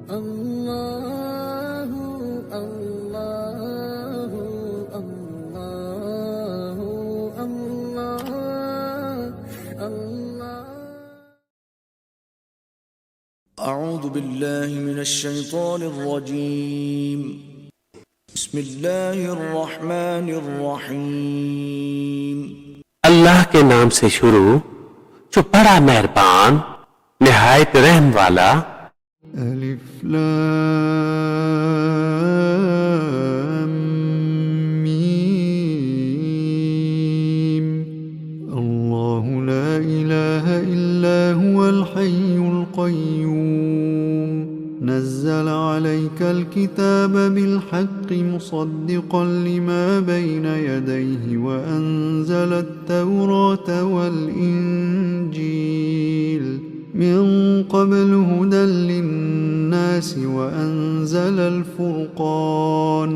अल्लाहु अल्लाहु अल्लाहु अल्लाह अल्लाह। अऊज़ु बिल्लाहि मिनश शैतानिर रजीम। बिस्मिल्लाहिर रहमानिर रहीम। अल्लाह के नाम से शुरू जो बड़ा मेहरबान निहायत रहम वाला। अलिफ लाम मीम। अल्लाहु ला इलाहा इल्ला हुवल हय्युल क़य्यूम। नज़्ज़ल अलैकल किताब बिल हक़्क़ि मुसद्दिक़न लिमा बैन यदैहि व अंज़लत तौरात वल इंजील मिन क़ब्लु हुदल लिन्नासि व अंज़लल फ़ुरक़ान।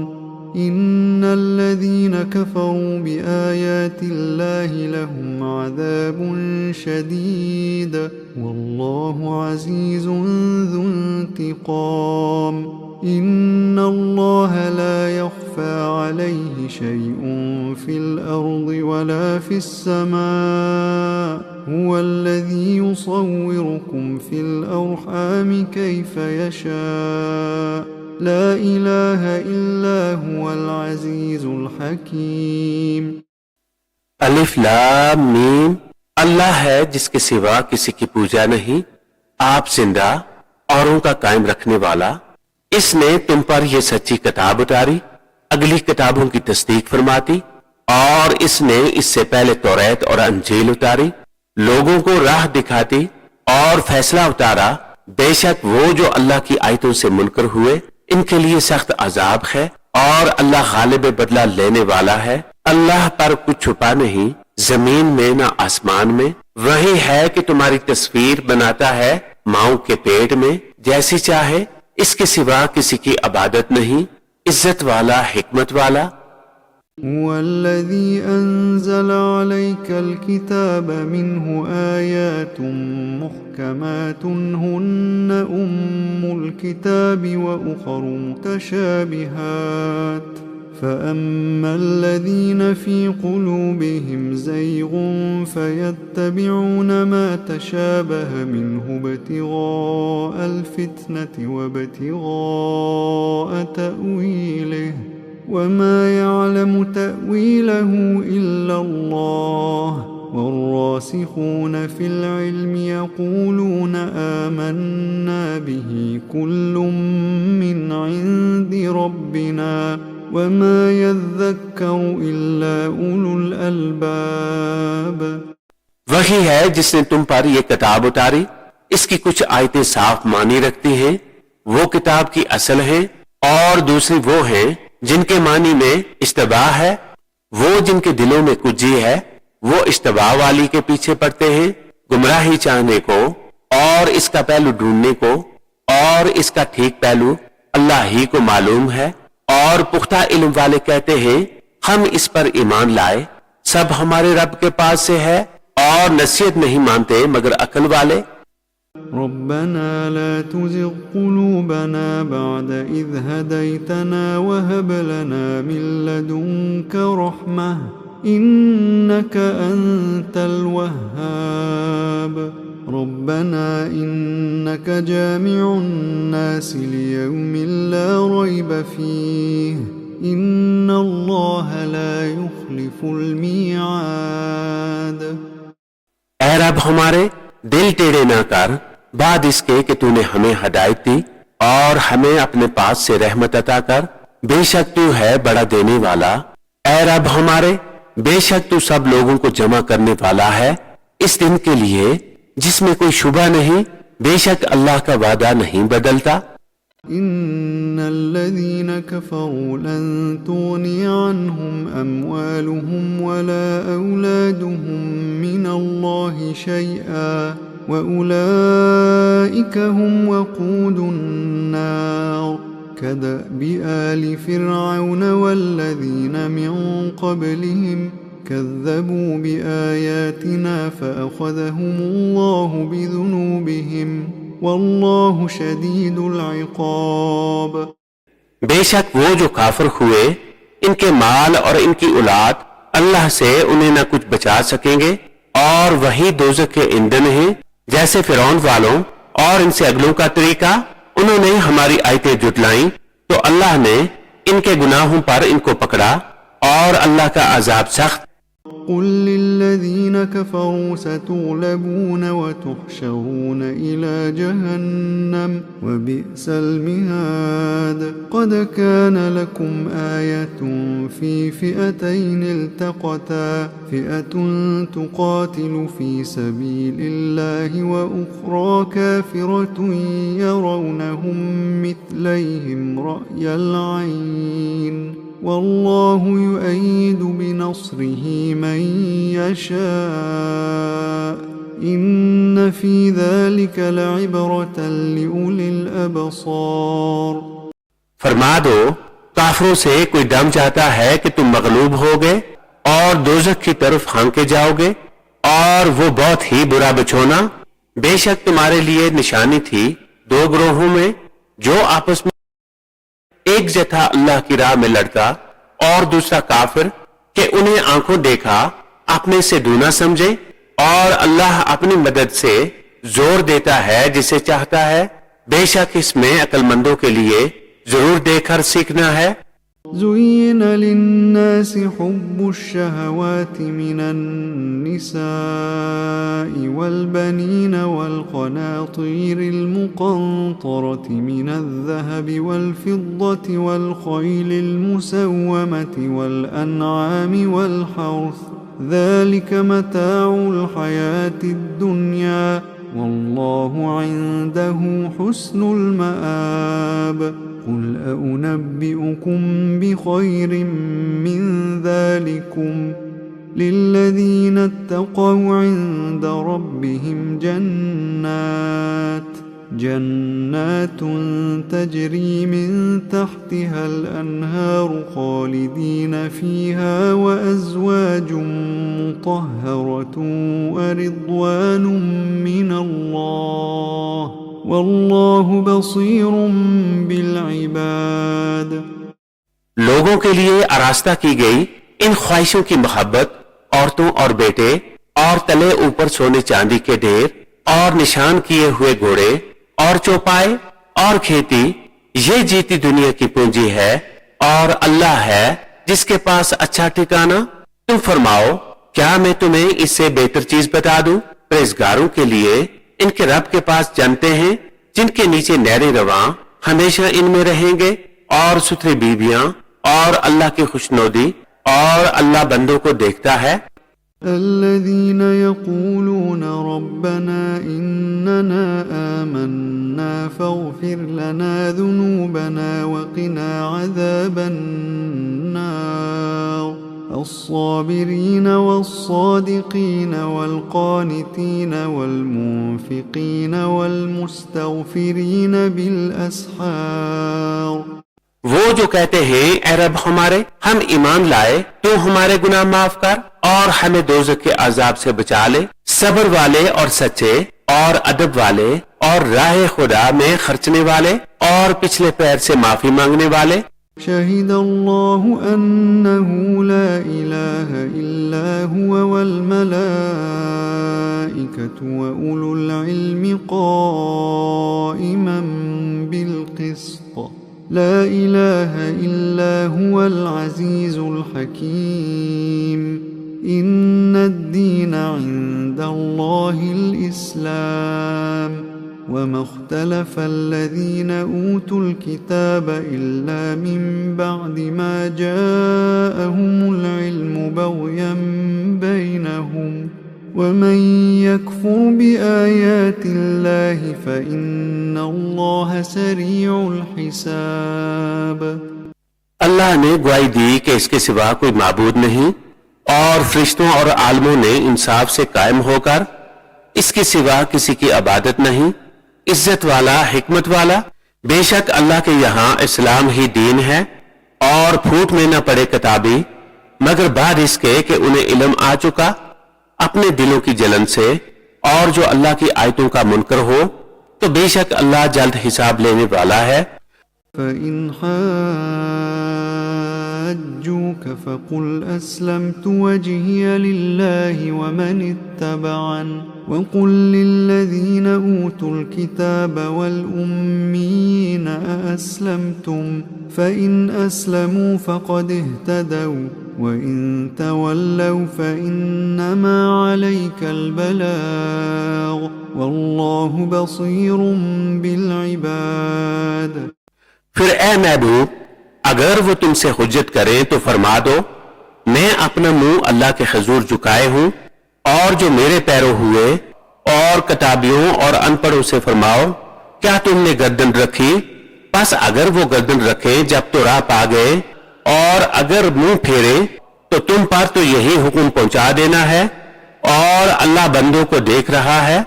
इन्नल्लज़ीन कफ़रू बिआयातिल्लाहि लहुम अज़ाबुन शदीद वल्लाहु अज़ीज़ुन ज़ु इंतिक़ाम। इन्नल्लाह ला यख़फ़ा अलैहि शैउन फ़िल अर्ज़ि वला फ़िस समा। हुवल्लज़ी युसव्विरुकुम फ़िल अर्हामि कैफ़ यशा। ला इलाहा इल्ला हुवल अज़ीज़ुल हकीम। अलिफ लाम मीम। अल्लाह है जिसके सिवा किसी की पूजा नहीं, आप जिंदा औरों का कायम रखने वाला। इसने तुम पर यह सच्ची किताब उतारी, अगली किताबों की तस्दीक फरमाती, और इसने इससे पहले तौरात और अंजील उतारी, लोगों को राह दिखाती और फैसला उतारा। बेशक वो जो अल्लाह की आयतों से मुनकर हुए इनके लिए सख्त अजाब है, और अल्लाह गालिब बदला लेने वाला है। अल्लाह पर कुछ छुपा नहीं, जमीन में न आसमान में। वही है कि तुम्हारी तस्वीर बनाता है माओ के पेट में जैसी चाहे, इसके सिवा किसी की इबादत नहीं। इज्जत वाला, हिकमत वाला। हुवल्लज़ी अंज़ल अलैकल किताब मिन्हु आयातुम मुहकमातुन हुन्न उम्मुल किताबि व उखरु मुतशाबिहात। फ़अम्मल्लज़ीन फ़ी क़ुलूबिहिम ज़ैग़ुन फ़यत्तबिऊन मा तशाबह मिन्हु इब्तिग़ाअल फ़ित्नति व इब्तिग़ाअ तअवीलिहि वमा यअलमु तअवीलहु इल्लल्लाह। वर्रासिख़ून फ़िल इल्मि यक़ूलून आमन्ना बिही कुल्लुम मिन इंदि रब्बिना वमा यज़्ज़क्करु इल्ला उलुल अलबाब। वही है जिसने तुम पर यह किताब उतारी, इसकी कुछ आयतें साफ मानी रखती हैं, वो किताब की असल है, और दूसरी वो है जिनके मानी में इस्तिबाह है। वो जिनके दिलों में कुजी है वो इस्तिबाह वाली के पीछे पड़ते हैं, गुमराही चाहने को और इसका पहलू ढूंढने को, और इसका ठीक पहलू अल्लाह ही को मालूम है। और पुख्ता इल्म वाले कहते हैं हम इस पर ईमान लाए, सब हमारे रब के पास से है, और नसीहत नहीं मानते मगर अकल वाले। रब्बना ला तुज़िग़ क़ुलूबना बअद इज़ हदैतना वहब लना मिन लदुन्क रहमह इन्नका अंतल वह्हाब। रब्बना इन्नका जामिउन नासि लियौमिन ला रैब फ़ीह इन्नल्लाह ला युख़्लिफ़ुल मिआद। ऐ रब हमारे, दिल टेढ़े ना कर बाद इसके कि तूने हमें हदायत दी, और हमें अपने पास से रहमत अता कर। बेशक तू है बड़ा देने वाला। ऐ रब हमारे, बेशक तू सब लोगों को जमा करने वाला है इस दिन के लिए जिसमें कोई शुबा नहीं। बेशक अल्लाह का वादा नहीं बदलता। इन्नल्लज़ीन कफ़रू लन तुग़नी अन्हुम अम्वालुहुम वला औलादुहुम मिनल्लाहि शैअन व उलाइका हुम वक़ूदुन नार कदअबि आलि फ़िरऔन वल्लज़ीन मिन क़ब्लिहिम कज़्ज़बू बिआयातिना फ़अख़ज़हुमुल्लाहु बिज़ुनूबिहिम वल्लाहु शदीदुल इक़ाब। बेशक वो जो काफिर हुए, इनके माल और इनकी औलाद अल्लाह से उन्हें न कुछ बचा सकेंगे, और वही दोज़ख के ईंधन हैं। जैसे फिरौन वालों और इनसे अगलों का तरीका, उन्होंने हमारी आयतें जुटलाई तो अल्लाह ने इनके गुनाहों पर इनको पकड़ा, और अल्लाह का अजाब सख्त। कुल लिल्लज़ीन कफ़रू सतुग़लबून व तुहशरून इला जहन्नम व बि'सल मिहाद। क़द कान लकुम आयतुन फ़ी फ़िअतैन इल्तक़ता फ़िअतुन तुक़ातिलु फ़ी सबीलिल्लाहि व उख़रा काफ़िरतुन यरौनहुम मिथलैहिम रअयल ऐन वल्लाहु युअय्यिदु बिनस्रिही मन यशा इन्न फ़ी ज़ालिका लइब्रतन लिउलिल अबसार। फरमा दो, काफिरों से कोई दम चाहता है कि तुम मगलूब होगे और दोज़ख की तरफ हांके जाओगे, और वो बहुत ही बुरा बिछोना। बेशक तुम्हारे लिए निशानी थी दो ग्रोहों में जो आपस में, एक जथा अल्लाह की राह में लड़ता और दूसरा काफिर, कि उन्हें आंखों देखा अपने से दूना समझे, और अल्लाह अपनी मदद से जोर देता है जिसे चाहता है। बेशक इसमें अक्लमंदों के लिए जरूर देखकर सीखना है। ज़ुय्यिन लिन्नासि हुब्बुश्शहवाति मिनन निसाइ वल बनीन वल क़नातीरिल मुक़न्तरति मिनज़-ज़हबि वल फ़िद्दति वल ख़ैलिल मुसव्वमति वल अनआमि वल हर्थ ज़ालिका मताउल हयातिद दुन्या वल्लाहु इंदहु हुस्नुल मआब। कुल अउनब्बिउकुम बिखैरिम मिन ज़ालिकुम लिल्लज़ीना इत्तक़ौ इंद रब्बिहिम जन्नातुन तजरी मिन तहतिहल अन्हारु खालिदीन फ़ीहा व अज़वाजुम मुतहहरतुन व रिज़वानुम मिनल्लाह वल्लाहु बसीरुम बिल इबाद। लोगों के लिए आरास्ता की गई इन ख्वाहिशों की मोहब्बत, औरतों और बेटे, और तले ऊपर सोने चांदी के ढेर, और निशान किए हुए घोड़े, और चौपाए, और खेती, ये जीती दुनिया की पूंजी है, और अल्लाह है जिसके पास अच्छा ठिकाना। तुम फरमाओ, क्या मैं तुम्हें इससे बेहतर चीज बता दूं? परहेज़गारों के लिए इनके रब के पास जानते हैं जिनके नीचे नहरें रवां हमेशा इनमें रहेंगे, और सुथरी बीवियां, और अल्लाह की खुशनौदी, और अल्लाह बंदों को देखता है। الذين يقولون ربنا إننا آمنا فاغفر لنا ذنوبنا وقنا عذاب النار الصابرين والصادقين والقانتين والمنفقين والمستغفرين بالأسحار। वो जो कहते हैं, ऐ रब हमारे, हम ईमान लाए, तू हमारे गुनाह माफ कर और हमें दोज़ख के अजाब से बचा ले। सब्र वाले और सच्चे, और अदब वाले, और राह खुदा में खर्चने वाले, और पिछले पैर से माफी मांगने वाले। शहीदल्लाहु अन्नहु ला इलाहा इल्ला हुवा वल मलाइकतु व उलुल इल्मि क़ाइमन बिल क़िस्त ला इलाहा इल्ला हुवल अज़ीज़ुल हकीम इन्नद-दीन इंदल्लाहिल इस्लाम वमा इख्तलफ़ल्लज़ीना ऊतुल किताब इल्ला मिन बअदि मा जाअहुमुल इल्मु बग़यन बैनहुम वमन यकफ़ुर बिआयातिल्लाहि फ़इन्नल्लाह सरीउल हिसाब। अल्लाह ने गवाही दी कि इसके सिवा कोई माबूद नहीं, और फरिश्तों और आलमों ने इंसाफ से कायम होकर इसके सिवा किसी की इबादत नहीं। इज्जत वाला, हिकमत वाला, बेशक अल्लाह के यहाँ इस्लाम ही दीन है, और फूट में न पड़े किताबी मगर बाद इसके कि उन्हें इल्म आ चुका अपने दिलों की जलन से, और जो अल्लाह की आयतों का मुनकर हो तो बेशक अल्लाह जल्द हिसाब लेने वाला है। فإن حاجوك فقل أسلمت وجهي لله ومن اتبعن وقل للذين أوتوا الكتاب والأميين أأسلمتم فإن أسلموا فقد اهتدوا وإن تولوا فإنما عليك البلاغ والله بصير بالعباد। फिर ए महबूब, अगर वो तुमसे हुज्जत करें तो फरमा दो, मैं अपना मुंह अल्लाह के हुजूर झुकाए हूं और जो मेरे पैरों हुए और किताबियों और अनपढ़ों से फरमाओ, क्या तुमने गर्दन रखी? बस अगर वो गर्दन रखे जब तो राह पा गए, और अगर मुंह फेरे तो तुम पर तो यही हुक्म पहुंचा देना है, और अल्लाह बंदों को देख रहा है।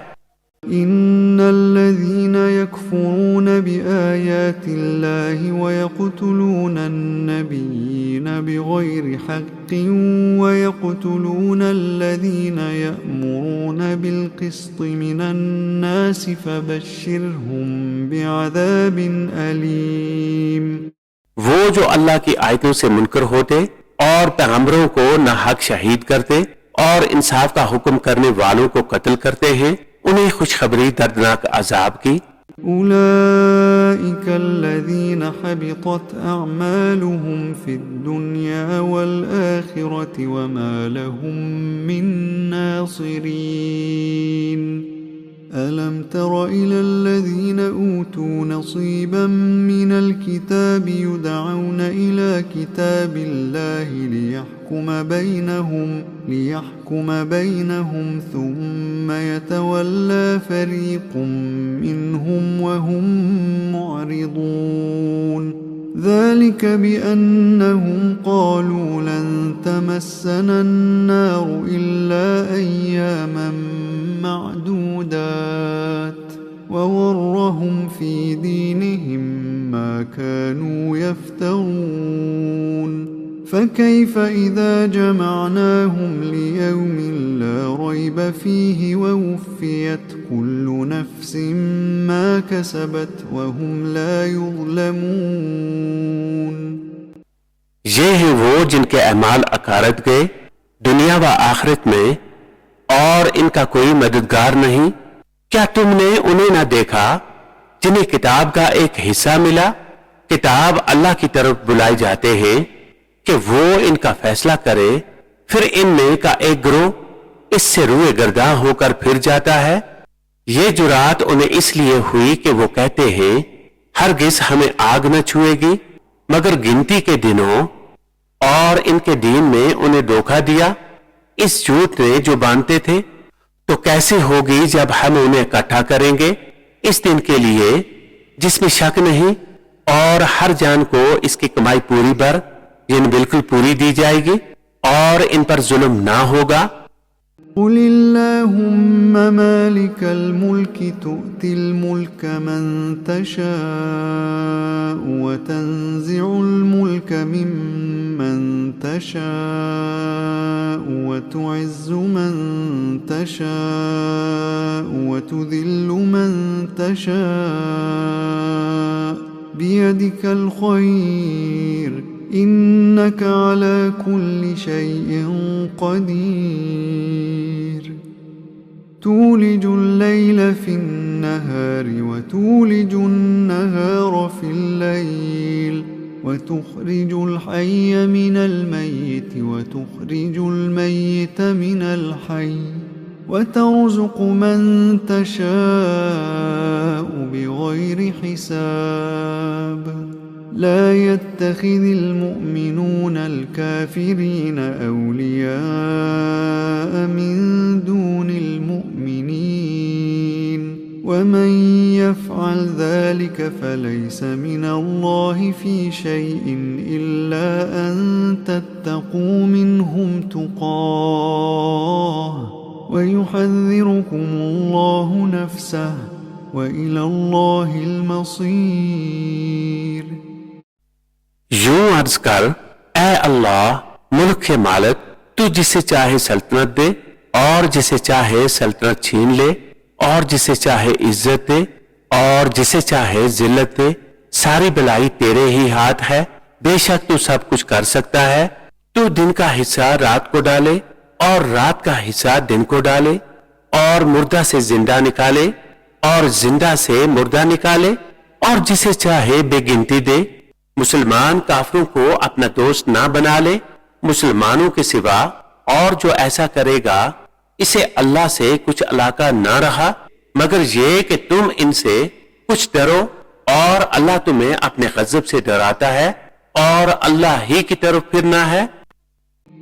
इन्नल्लज़ीन यकफुरून बिआयातिल्लाहि वयक़्तुलून अन्नबिय्यीन बिग़ैरि हक़्क़िन वयक़्तुलून अल्लज़ीन यअमुरून बिलक़िस्ति मिनन्नासि फबश्शिरहुम बिअज़ाबिन अलीम। वो जो अल्लाह की आयतों से मुनकर होते और पैगंबरों को नाहक शहीद करते और इंसाफ का हुक्म करने वालों को कत्ल करते हैं, उन्हें खुशखबरी दर्दनाक अजाब की। उलाइका अल्लज़ीना हबितत अअमालुहुम फिद्दुन्या वल आखिरति वमा लहुम मिन नासिरीन। अलम तर इलल्लज़ीना ऊतू नसीबम मिनल किताबि युदअऊन इला किताबिल्लाहि लियहकुम बैनहुम थुम्मा यतवल्ला फरीकुम मिनहुम वहुम मुअरिदून। ذلك بأنهم قالوا لن تمسنا النار إلا أياما معدودات وغرهم في دينهم ما كانوا يفترون فكيف إذا جمعناهم ليوم لا ريب فيه ووفيت كل نفس ما كسبت وهم لا يظلمون। ये हैं वो जिनके अमाल अकारत गए दुनिया व आखिरत में, और इनका कोई मददगार नहीं। क्या तुमने उन्हें ना देखा जिन्हें किताब का एक हिस्सा मिला? किताब अल्लाह की तरफ बुलाए जाते हैं कि वो इनका फैसला करे, फिर इनमें का एक गिरोह इससे रुए गर्दां होकर फिर जाता है। ये जुरात उन्हें इसलिए हुई कि वो कहते हैं हरगिज हमें आग न छुएगी मगर गिनती के दिनों, और इनके दीन में उन्हें धोखा दिया इस झूठ ने जो बांधते थे। तो कैसे होगी जब हम उन्हें इकट्ठा करेंगे इस दिन के लिए जिसमें शक नहीं, और हर जान को इसकी कमाई पूरी भर यानी बिल्कुल पूरी दी जाएगी और इन पर जुल्म ना होगा। कुलिल्लाहुम्मा मालिकल मुल्कि तु'तिल मुल्का मन तशाअ व तंज़िउल मुल्का मिम्मन तशाअ व तु'इज़्ज़ु मन तशाअ व तुज़िल्लु मन तशाअ बियदिकल खैर इन्नका अला कुल्लि शैइन क़दीर। तूलिजुल लैल फिन्नहार व तूलिजुन नहार फिल लैल व तुखरिजुल हय्य मिनल मय्यित व तुखरिजुल मय्यित मिनल हय्य व तर्ज़ुक़ु मन तशाअ बिग़ैरि हिसाब। لا يتخذ المؤمنون الكافرين أولياء من دون المؤمنين ومن يفعل ذلك فليس من الله في شيء إلا أن تتقوا منهم تقاه ويحذركم الله نفسه وإلى الله المصير। यूं अर्ज कर, ऐ अल्लाह मुल्क के मालिक, तू जिसे चाहे सल्तनत दे और जिसे चाहे सल्तनत छीन ले और जिसे चाहे इज्जत दे और जिसे चाहे जिल्लत दे। सारी भलाई तेरे ही हाथ है, बेशक तू सब कुछ कर सकता है। तू दिन का हिस्सा रात को डाले और रात का हिस्सा दिन को डाले, और मुर्दा से जिंदा निकाले और जिंदा से मुर्दा निकाले, और जिसे चाहे बेगिनती दे। मुसलमान काफिरों को अपना दोस्त ना बना ले मुसलमानों के सिवा, और जो ऐसा करेगा इसे अल्लाह से कुछ अलाका ना रहा मगर ये कि तुम इनसे कुछ डरो, और अल्लाह तुम्हें अपने गजब से डराता है, और अल्लाह ही की तरफ फिरना है।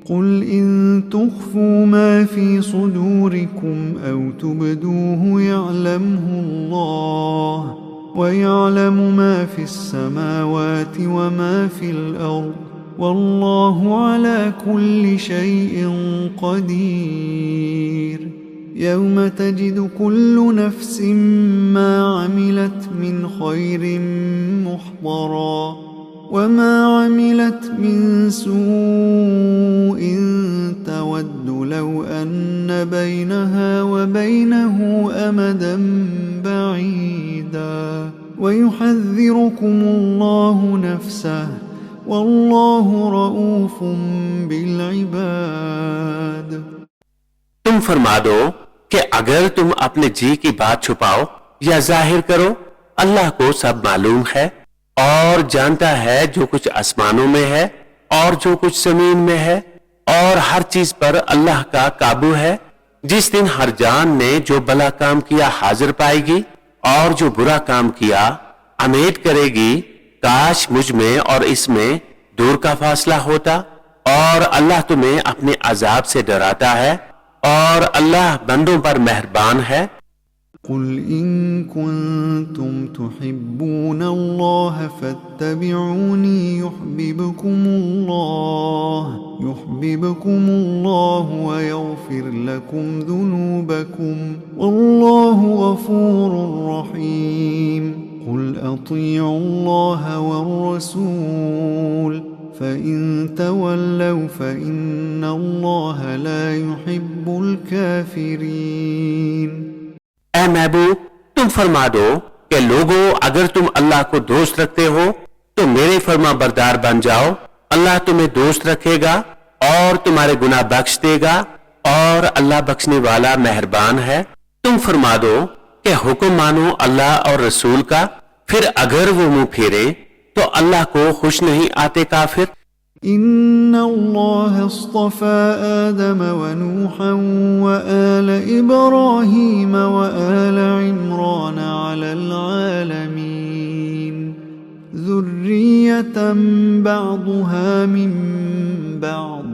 قل إن تخفوا ما في صدوركم أو تبدوه يعلمه الله ويعلم ما في السماوات وما في الأرض والله على كل شيء قدير يوم تجد كل نفس ما عملت من خير محضرا وما عملت من سوء تود لو أن بينها وبينه أمدا بعيدا ويحذركم الله نفسه والله رؤوف بالعباد। तुम फरमा दो कि अगर तुम अपने जी की बात छुपाओ या जाहिर करो, अल्लाह को सब मालूम है और जानता है जो कुछ आसमानों में है और जो कुछ जमीन में है, और हर चीज पर अल्लाह का काबू है। जिस दिन हर जान ने जो भला काम किया हाजिर पाएगी और जो बुरा काम किया उम्मीद करेगी काश मुझ में और इसमें दूर का फासला होता, और अल्लाह तुम्हें अपने अजाब से डराता है और अल्लाह बंदों पर मेहरबान है। قل إن كنتم تحبون الله فاتبعوني يحببكم الله ويغفر لكم ذنوبكم والله غفور رحيم قل أطيعوا الله والرسول فإن تولوا فإن الله لا يحب الكافرين। ऐ महबूब, तुम फरमा दो कि लोगों, अगर तुम अल्लाह को दोस्त रखते हो तो मेरे फर्मा बरदार बन जाओ। अल्लाह तुम्हें दोस्त रखेगा और तुम्हारे गुनाह बख्श देगा, और अल्लाह बख्शने वाला मेहरबान है। तुम फरमा दो कि हुक्म मानो अल्लाह और रसूल का, फिर अगर वो मुंह फेरे तो अल्लाह को खुश नहीं आते काफिर। إن الله اصطفى آدم ونوحا وآل إبراهيم وآل عمران على العالمين ذرية بعضها من بعض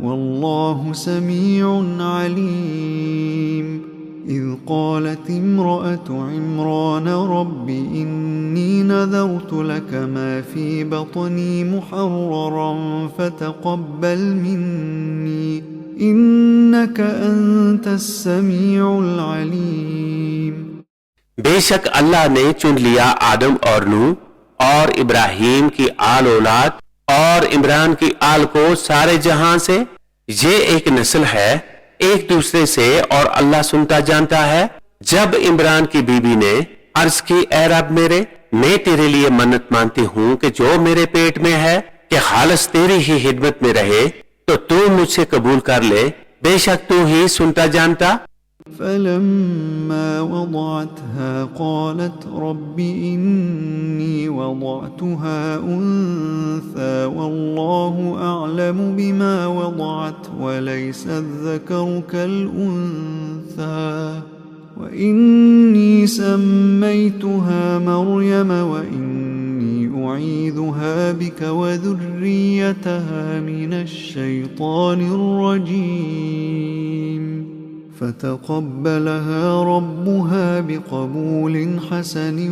والله سميع عليم إذ قالت امرأة عمران رب إني نذرت لك ما في بطني محررا فتقبل مني إنك أنت السميع العليم। बेशक अल्लाह ने चुन लिया आदम और नूह और इब्राहिम की आल औलाद और इमरान की आल को सारे जहां से। ये एक नस्ल है एक दूसरे से और अल्लाह सुनता जानता है। जब इमरान की बीबी ने अर्ज की, ऐ रब मेरे, मैं तेरे लिए मन्नत मानती हूँ कि जो मेरे पेट में है कि खालिस तेरी ही खिदमत में रहे, तो तू मुझसे कबूल कर ले, बेशक तू ही सुनता जानता। فلما وضعتها قالت رب إني وضعتها أنثى والله أعلم بما وضعت وليس الذكر كالأنثى وإني سميتها مريم وإني أعيذها بك وذريتها من الشيطان الرجيم فتقبلها ربها بقبول حسن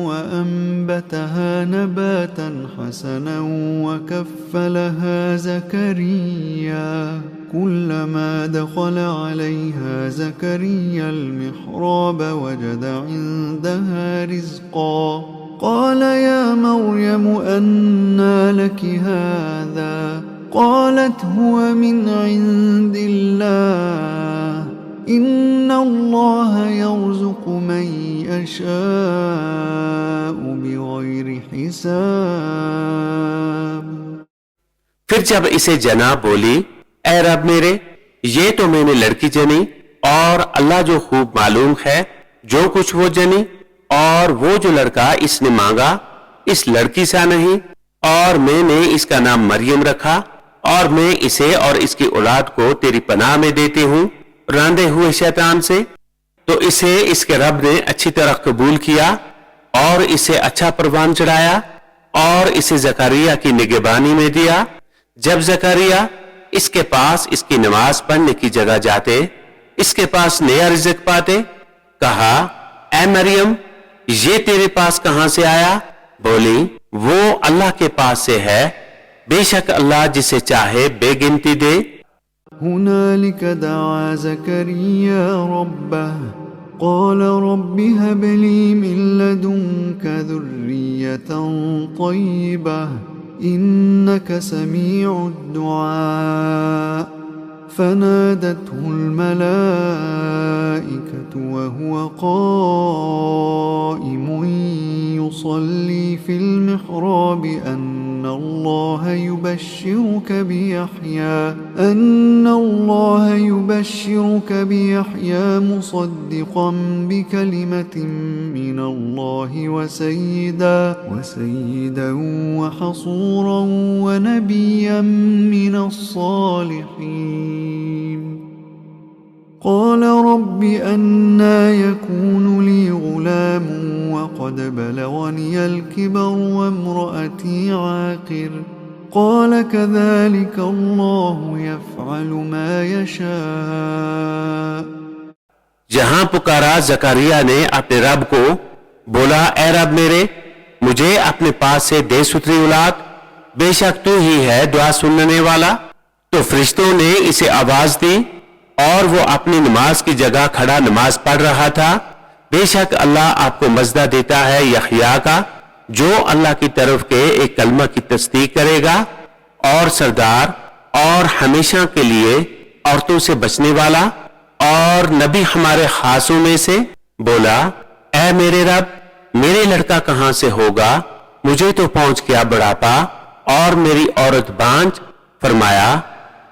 وأنبتها نباتا حسنا وكفلها زكريا كلما دخل عليها زكريا المحراب وجد عندها رزقا قال يا مريم أنى لك هذا قالت هو من عند الله إن الله يرزق من يشاء بغير حساب. फिर जब इसे जना बोली, ऐ रब मेरे, ये तो मैंने लड़की जनी और अल्लाह जो खूब मालूम है जो कुछ वो जनी, और वो जो लड़का इसने मांगा इस लड़की सा नहीं, और मैंने इसका नाम मरियम रखा, और मैं इसे और इसकी औलाद को तेरी पनाह में देती हूं रांधे हुए शैतान से. तो इसे इसके रब ने अच्छी तरह कबूल किया और इसे अच्छा परवान चढ़ाया और इसे जकरिया की निगहबानी में दिया. जब जकरिया इसके पास इसकी नमाज पढ़ने की जगह जाते, इसके पास नया रिज़्क पाते, कहा, ऐ मरियम, ये तेरे पास कहां से आया? बोली, वो अल्लाह के पास से है, बेशक अल्लाह जिसे चाहे बेगिनती दे. هنالك دعا زكريا ربه قال رب هب لي من لدنك ذرية طيبة إنك سميع الدعاء. فنادته الملائكة وهو قائم يصلي في المحراب أن الله يبشرك بيحيى مصدقا بكلمة من الله وسيدا وحصورا ونبيا من الصالحين. قال رب أنى يكون لي غلام وقد بلغني الكبر وامرأتي عاقر. قال كذلك الله يفعل ما يشاء. जहां पुकारा जकरिया ने अपने रब को, बोला, ऐ रब मेरे, मुझे अपने पास से दे सुथरी औलाद, बेशक तू ही है दुआ सुनने वाला. तो फरिश्तों ने इसे आवाज दी और वो अपनी नमाज की जगह खड़ा नमाज पढ़ रहा था. बेशक अल्लाह आपको मज़दा देता है यहया का, जो अल्लाह की तरफ के एक कलमा की तस्दीक करेगा, और सरदार और हमेशा के लिए औरतों से बचने वाला और नबी हमारे खासों में से. बोला, ऐ मेरे रब, मेरे लड़का कहां से होगा? मुझे तो पहुंच गया बुढ़ापा और मेरी औरत बांझ. फरमाया,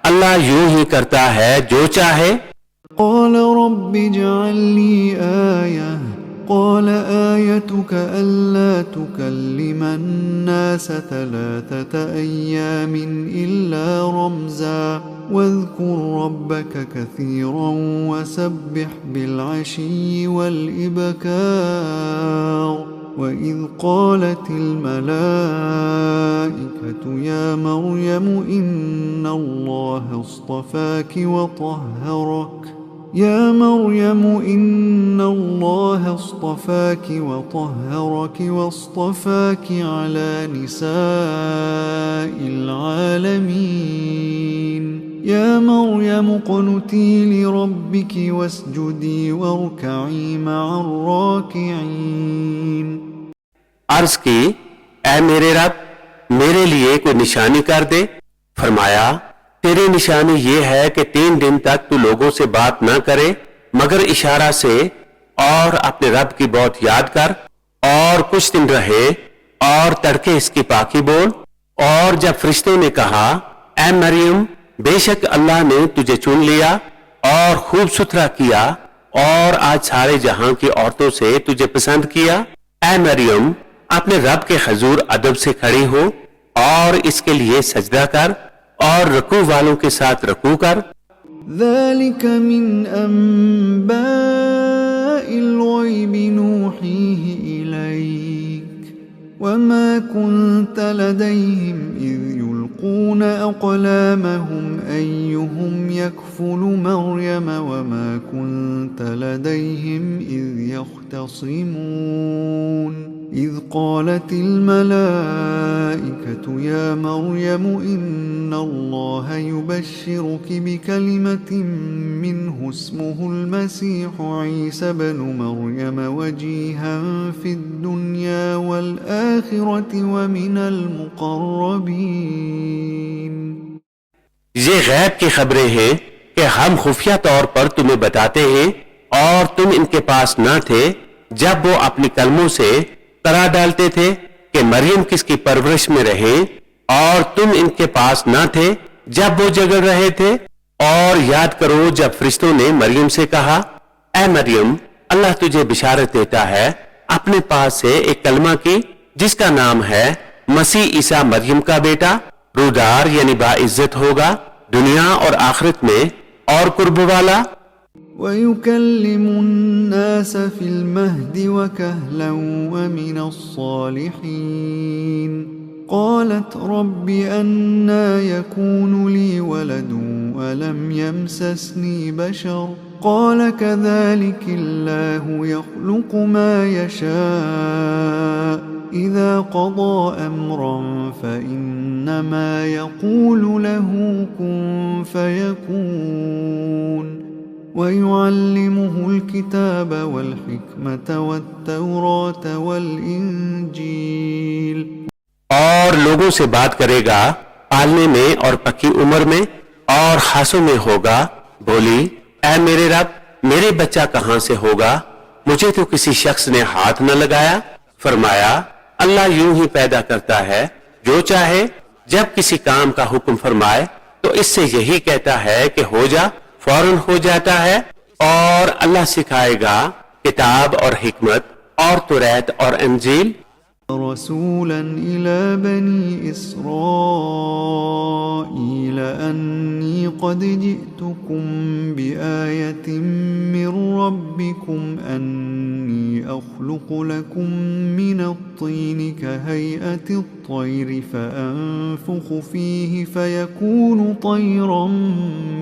अल्लाह यूं ही करता है जो चाहे. قال رب اجعل لي آية. قال آيتك ألا تكلم الناس 3 أيام إلا رمزا واذكر ربك كثيرا وسبح بالعشي والإبكار. وإذ قالت الملائكة يا مريم إن الله اصطفاك وطهرك واصطفاك على نساء العالمين. يا مريم اقنتي لربك واسجدي واركعي مع الراكعين. अर्ज की, ऐ मेरे रब, मेरे लिए कोई निशानी कर दे. फरमाया, तेरी निशानी ये है कि 3 दिन तक तू लोगों से बात ना करे मगर इशारा से, और अपने रब की बहुत याद कर, और कुछ दिन रहे और तड़के इसकी पाकी बोल. और जब फरिश्तों ने कहा, ऐ मरियम, बेशक अल्लाह ने तुझे चुन लिया और खूब सुथरा किया और आज सारे जहां की औरतों से तुझे पसंद किया. ऐ मरियम, अपने रब के हजूर अदब से खड़ी हो और इसके लिए सजदा कर और रकू वालों के साथ रकू कर. ذلك من أنباء الغيب نوحيه إليك وما كنت لديهم إذ يلقون أقلامهم أيهم يكفل مريم وما كنت لديهم إذ يختصمون. إذ قالت الملائكة يا مريم إن الله يبشرك بكلمة منه اسمه المسيح عيسى بن مريم وجيها في الدنيا والآخرة ومن المقربين. ये गैब की खबरें हैं कि हम खुफिया तौर पर तुम्हें बताते हैं और तुम इनके पास न थे जब वो अपनी कलमों से करा डालते थे कि मरियम किसकी परवरिश में रहे, और तुम इनके पास न थे जब वो जगड़ रहे थे। और याद करो जब फरिश्तों ने मरियम से कहा, ऐ मरियम, अल्लाह तुझे बिशारत देता है अपने पास से एक कलमा की जिसका नाम है मसीह ईसा मरियम का बेटा, रूदार यानी बाइज्जत होगा दुनिया और आखिरत में और कुर्ब वाला। ويكلم الناس في المهد وكهلا ومن الصالحين قالت رب أنى يكون لي ولد ولم يمسسني بشر قال كذلك الله يخلق ما يشاء إذا قضى أمرا فإنما يقول له كن فيكون ويعلمه الكتاب والحكمة والتوراة والإنجيل। और लोगों से बात करेगा पालने में और पक्की उम्र में और खासों में होगा। बोली, ऐ मेरे रब, मेरे बच्चा कहां से होगा? मुझे तो किसी शख्स ने हाथ न लगाया। फरमाया, अल्लाह यूं ही पैदा करता है जो चाहे। जब किसी काम का हुक्म फरमाए तो इससे यही कहता है कि हो जा, फौरन हो जाता है। और अल्लाह सिखाएगा किताब और हिकमत और तौरात और इंजील। رسولا إلى بني إسرائيل أني قد جئتكم بآية من ربكم أني أخلق لكم من الطين كهيئة الطير فأنفخ فيه فيكون طيرا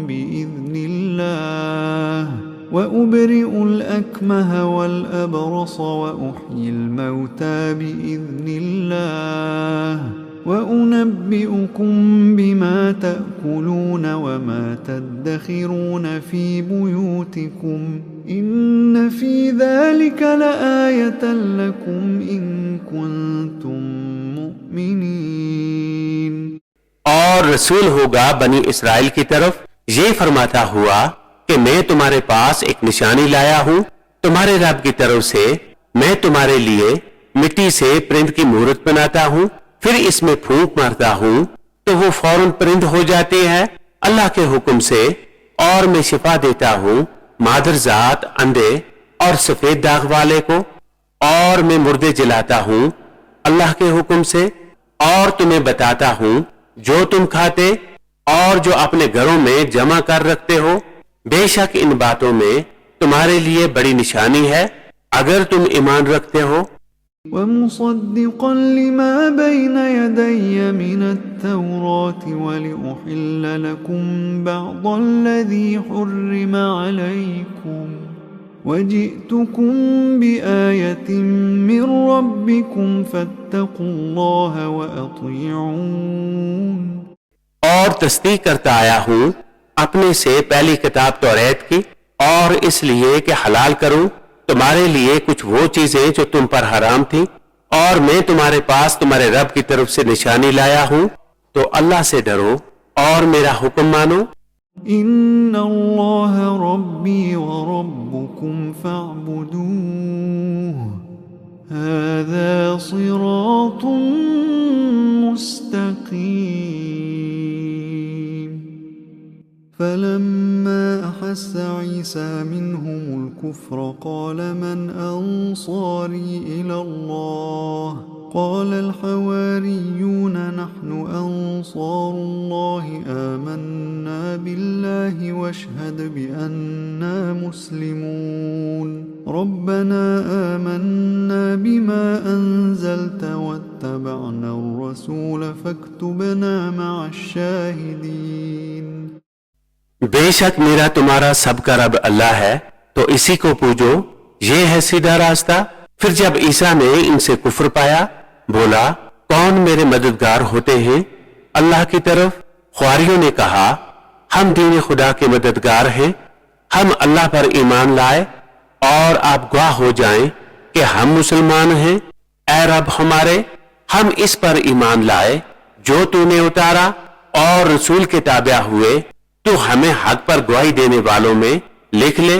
بإذن الله وأبرئ الأكمه والأبرص وأحيي الموتى بإذن الله وأنبئكم بما تأكلون وما تدخرون في بيوتكم إن في ذلك لآية لكم إن كنتم مؤمنين। और रसूल होगा बनी इसराइल की तरफ, ये फरमाता हुआ कि मैं तुम्हारे पास एक निशानी लाया हूं तुम्हारे रब की तरफ से। मैं तुम्हारे लिए मिट्टी से परिंद की मूर्त बनाता हूं, फिर इसमें फूंक मारता हूं तो वो फौरन परिंद हो जाती है अल्लाह के हुक्म से। और मैं शिफा देता हूं मादरजात, अंधे और सफेद दाग वाले को। और मैं मुर्दे जलाता हूं अल्लाह के हुक्म से। और तुम्हें बताता हूं जो तुम खाते और जो अपने घरों में जमा कर रखते हो। बेशक इन बातों में तुम्हारे लिए बड़ी निशानी है अगर तुम ईमान रखते हो। ومصدقا لما بين يدي من التوراة ولأحل لكم بعض الذي حرم عليكم وجئتكم بآية من ربكم فاتقوا الله وأطيعون। और तस्दीक करता आया हूं अपने से पहली किताब तौरात की, और इसलिए कि हलाल करूं तुम्हारे लिए कुछ वो चीजें जो तुम पर हराम थी। और मैं तुम्हारे पास तुम्हारे रब की तरफ से निशानी लाया हूं, तो अल्लाह से डरो और मेरा हुक्म मानो। إن الله ربي وربكم فاعبدوه هذا صراط مستقيم। فلما أحس عيسى منهم الكفر قال من أنصاري إلى الله قال الحواريون نحن أنصار الله آمنا بالله واشهد بأننا مسلمون ربنا آمنا بما أنزلت واتبعنا الرسول فاكتبنا مع الشاهدين। बेशक मेरा तुम्हारा सबका रब अल्लाह है, तो इसी को पूजो, ये है सीधा रास्ता। फिर जब ईसा ने इनसे कुफ्र पाया, बोला कौन मेरे मददगार होते हैं अल्लाह की तरफ। ख्वारियों ने कहा हम दीन खुदा के मददगार हैं, हम अल्लाह पर ईमान लाए और आप गवाह हो जाएं कि हम मुसलमान हैं। ऐ रब हमारे, हम इस पर ईमान लाए जो तूने उतारा और रसूल के ताबिया हुए तू हमें हक पर गवाही देने वालों में लिख ले।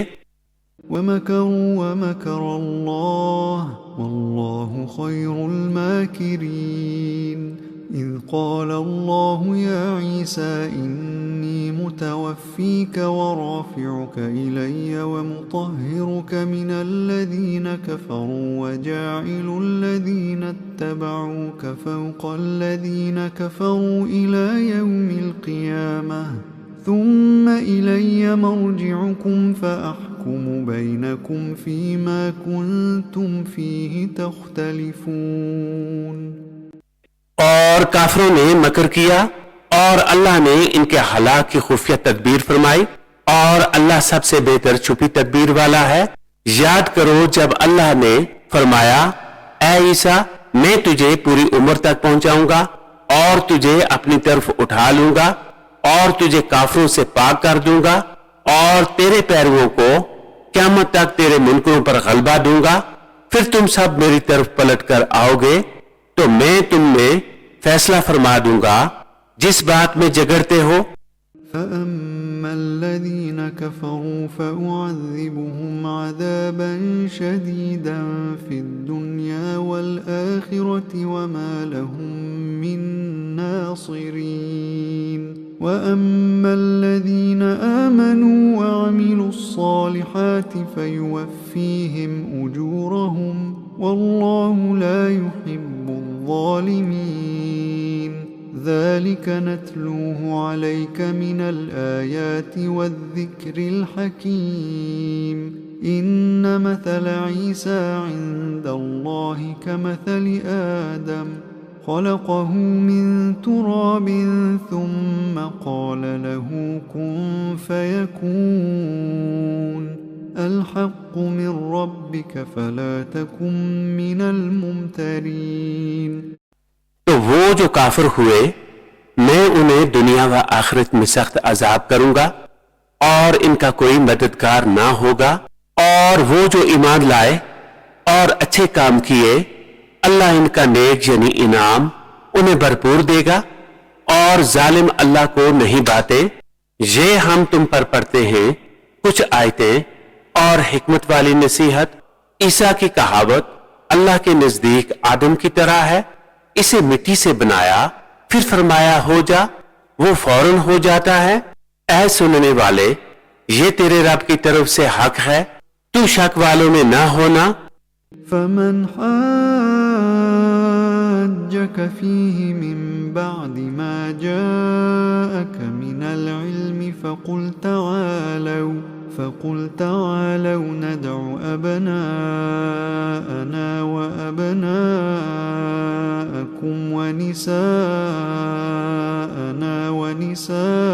ومكروا ومكر الله والله خير الماكرين إذ قال الله يا عيسى إني متوفيك ورافعك إلي ومطهرك من الذين كفروا وجاعل الذين اتبعوك فوق الذين كفروا إلى يوم القيامة ثم إلي مرجعكم فأحكم بينكم فيما كنتم فيه تختلفون। और काफरों ने मकर किया और अल्लाह ने इनके हलाक की खुफिया तदबीर फरमाई और अल्लाह सबसे बेहतर छुपी तदबीर वाला है। याद करो जब अल्लाह ने फरमाया, ऐ ईसा मैं तुझे पूरी उम्र तक पहुंचाऊंगा और तुझे अपनी तरफ उठा लूंगा और तुझे काफरों से पाक कर दूंगा और तेरे पैरवों को क़यामत तक तेरे मुनकरों पर गलबा दूंगा। फिर तुम सब मेरी तरफ पलट कर आओगे तो मैं तुम में फैसला फरमा दूंगा जिस बात में झगड़ते हो। فأما الذين كفروا فأعذبهم عذابا شديدا في الدنيا والآخرة وما لهم من ناصرين وأما الذين آمنوا وعملوا الصالحات فيوفيهم أجورهم والله لا يحب الظالمين ذلك نتلوه عليك من الآيات والذكر الحكيم إن مثل عيسى عند الله كمثل آدم خلقه من تراب ثم قال له كن فيكون الحق من ربك فلا تكن من الممترين। तो वो जो काफिर हुए मैं उन्हें दुनिया व आखिरत में सख्त अजाब करूंगा और इनका कोई मददगार ना होगा। और वो जो ईमान लाए और अच्छे काम किए अल्लाह इनका नेक यानी इनाम उन्हें भरपूर देगा और जालिम अल्लाह को नहीं बाते। ये हम तुम पर पढ़ते हैं कुछ आयतें और हिकमत वाली नसीहत। ईसा की कहावत अल्लाह के नजदीक आदम की तरह है, इसे मिट्टी से बनाया फिर फरमाया हो जा, वो फौरन हो जाता है। ऐ सुनने वाले ये तेरे रब की तरफ से हक है, तू शक वालों में ना होना। فمن حاجك فيه من بعد ما جاءك من العلم فقل تعالوا ندع أبناءنا وأبناءكم ونساءنا ونساءكم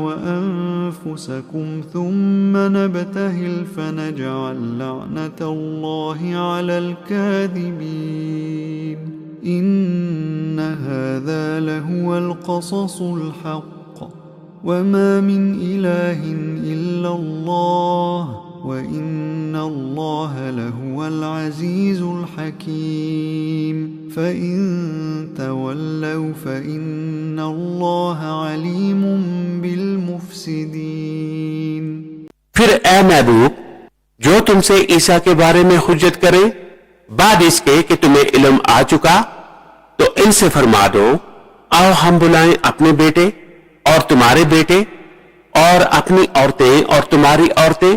وأنفسكم ثم نبتهل فنجعل لعنة الله على الكاذبين إن هذا لهو القصص الحق وما من إله إلا الله وإن الله لهو العزيز الحكيم فإن تولوا فإن الله عليم بالمفسدين। फिर ए महबूब जो तुमसे ईसा के बारे में हुज्जत करे बाद इसके कि तुम्हें इल्म आ चुका तो इनसे फरमा दो, आओ हम बुलाएं अपने बेटे और तुम्हारे बेटे और अपनी औरतें और तुम्हारी औरतें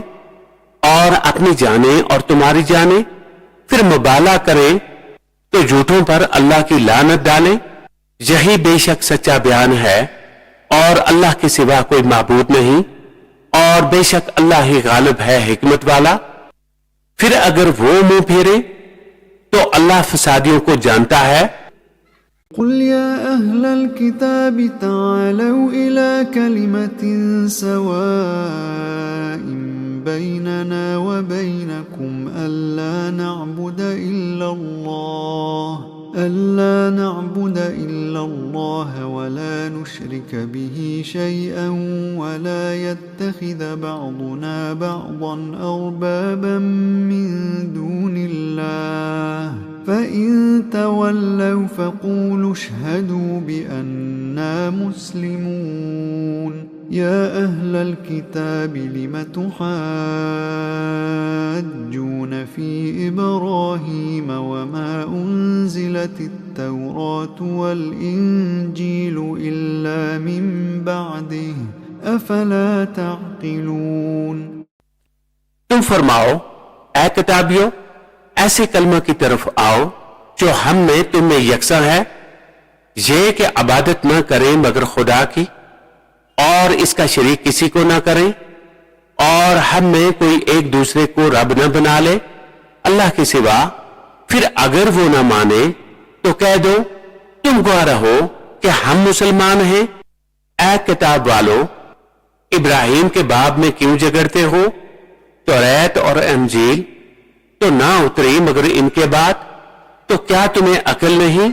और अपनी जानें और तुम्हारी जानें, फिर मुबाला करें तो झूठों पर अल्लाह की लानत डालें। यही बेशक सच्चा बयान है और अल्लाह के सिवा कोई माबूद नहीं और बेशक अल्लाह ही गालिब है हिकमत वाला। फिर अगर वो मुंह फेरे तो अल्लाह फसादियों को जानता है। قل يا أهل الكتاب تعالوا إلى كلمة سواء بيننا وبينكم ألا نعبد إلا الله ولا نشرك به شيئا ولا يتخذ بعضنا بعضا أربابا من دون الله فإن تولوا فقولوا اشهدوا بأننا مسلمون يا أهل الكتاب لم تحاجون في إبراهيم وما أنزلت التوراة والإنجيل إلا من بعده أفلا تعقلون। तुम फरमाओ, ऐ किताबियों, ऐसे कलमा की तरफ आओ जो हम में तुम में यकसा है, ये कि इबादत न करें मगर खुदा की और इसका शरीक किसी को ना करें, और हम में कोई एक दूसरे को रब न बना ले अल्लाह के सिवा। फिर अगर वो ना माने तो कह दो तुम गवाह रहो कि हम मुसलमान हैं। ऐ किताब वालों, इब्राहिम के बाब में क्यों झगड़ते हो? तौरात और अंजील तो ना उतरी मगर इनके बाद, तो क्या तुम्हें अकल नहीं?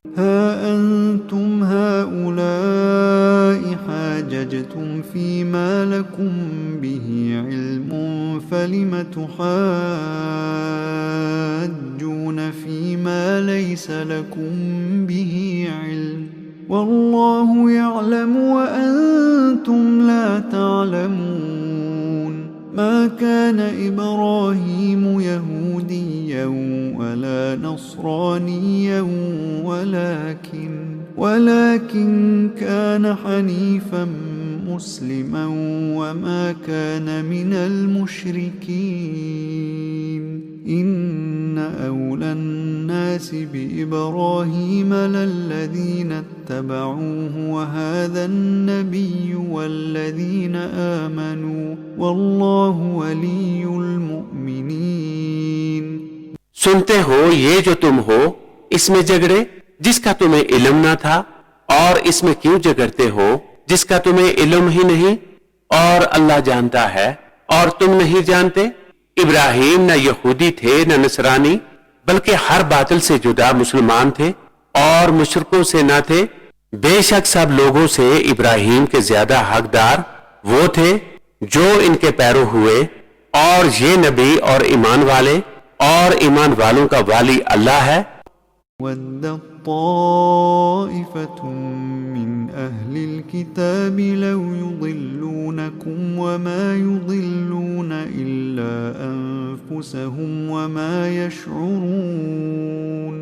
ها أنتم هؤلاء حاججتم فيما لكم به علم فلم تحاجون فيما ليس لكم به علم والله يعلم وأنتم لا تعلمون ما كان إبراهيم يهوديا ولا نصرانيا ولكن كان حنيفا مسلما وما كان من المشركين إن أولى الناس بإبراهيم للذين اتبعوه وهذا النبي والذين آمنوا والله ولي المؤمنين। सुनते हो ये जो तुम हो इसमें झगड़े जिसका तुम्हें इल्म ना था, और इसमें क्यों झगड़ते हो जिसका तुम्हें इल्म ही नहीं, और अल्लाह जानता है और तुम नहीं जानते। इब्राहिम न यहूदी थे न नसरानी, बल्कि हर बातिल से जुदा मुसलमान थे और मुशरिकों से न थे। बेशक सब लोगों से इब्राहिम के ज्यादा हकदार वो थे जो इनके पैरो हुए, और ये नबी और ईमान वाले और ईमान वालों का वाली अल्लाह है। ودت طائفة من أهل الكتاب لو يضلونكم وما يضلون إلا أنفسهم وما يشعرون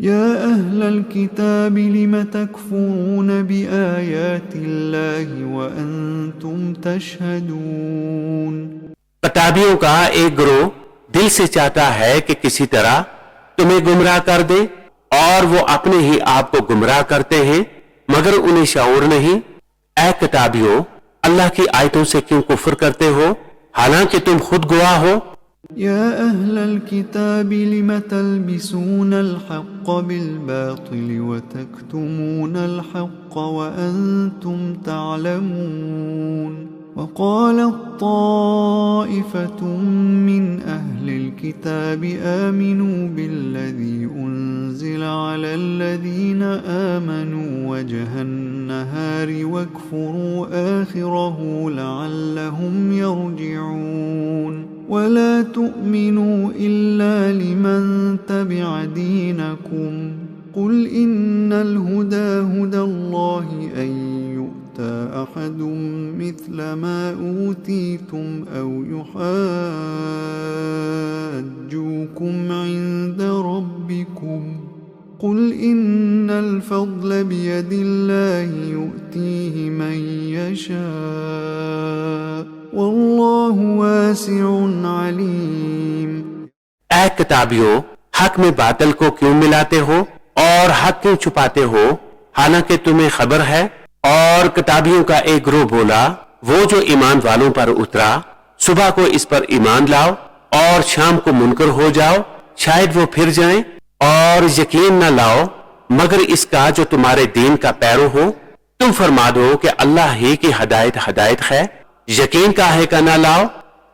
يا أهل الكتاب لم تكفرون بآيات الله وأنتم تشهدون। किताबियों का एक गिरोह दिल से चाहता है कि किसी तरह तुम्हें गुमराह कर दे, और वो अपने ही आप को गुमराह करते हैं मगर उन्हें शऊर नहीं। ऐ किताबियों, अल्लाह की आयतों से क्यों कुफ्र करते हो हालांकि तुम खुद गवाह हो। يا أهل الكتاب لم تلبسون الحق بالباطل وتكتمون الحق وأنتم تعلمون وقالت طائفة من أهل الكتاب آمنوا بالذي أنزل على الذين آمنوا وجه النهار واكفروا آخره لعلهم يرجعون ولا تؤمنوا إلا لمن تبع دينكم قل إن الهدى هدى الله أن يؤتى أحد مثل ما أوتيتم أو يحاجوكم عند ربكم قل إن الفضل بيد الله يؤتيه من يشاء والله واسع عليم। ऐ किताबियों, हक में बातिल को क्यों मिलाते हो और हक क्यों छुपाते हो हालांकि तुम्हें खबर है। और किताबियों का एक ग्रोह बोला, वो जो ईमान वालों पर उतरा, सुबह को इस पर ईमान लाओ और शाम को मुनकर हो जाओ, शायद वो फिर जाएं, और यकीन न लाओ मगर इसका जो तुम्हारे दीन का पैरो हो। तुम फरमा दो कि अल्लाह ही की हदायत है। यकीन काहे का ना लाओ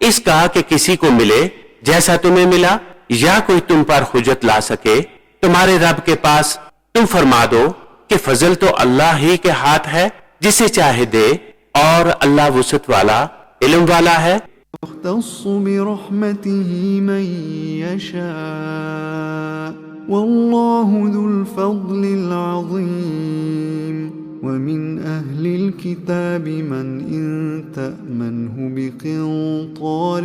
इसका कि किसी को मिले जैसा तुम्हें मिला, या कोई तुम पर हुज्जत ला सके तुम्हारे रब के पास। तुम फरमा दो कि फजल तो अल्लाह ही के हाथ है, जिसे चाहे दे, और अल्लाह वुसअत वाला इल्म वाला है। يختص برحمته من يشاء والله ذو الفضل العظيم ومن أهل الكتاب من إن تأمنه بقنطار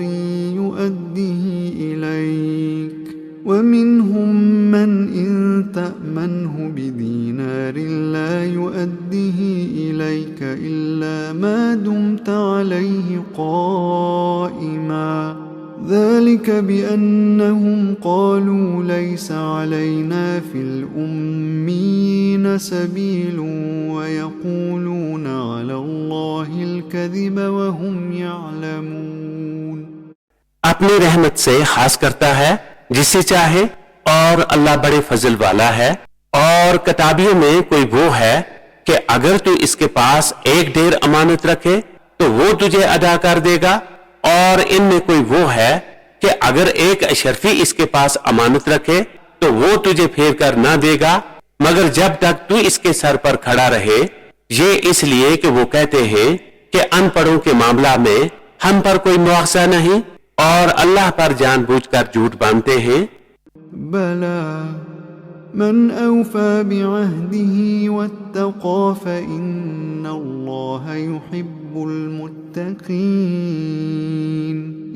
يؤده إليك ومنهم من إن تأمنه بدينار لا يؤده إليك إلا ما دمت عليه قائما ذلك بأنهم قالوا ليس علينا في الأميين سبيل ويقولون على الله الكذب وهم يعلمون। अपनी रहमत से खास करता है जिसे चाहे और अल्लाह बड़े फजल वाला है। और किताबियों में कोई वो है कि अगर तू इसके पास एक ढेर अमानत रखे तो वो तुझे अदा कर देगा, और इनमें कोई वो है कि अगर एक अशरफी इसके पास अमानत रखे तो वो तुझे फेर कर ना देगा मगर जब तक तू इसके सर पर खड़ा रहे। ये इसलिए कि वो कहते हैं कि अनपढ़ों के मामला में हम पर कोई मुआवजा नहीं और अल्लाह पर जानबूझकर झूठ बांधते हैं। बला मन औफा बिअहदिही वत्तक़ा फ़इन्नल्लाह युहिब्बुल मुत्तक़ीन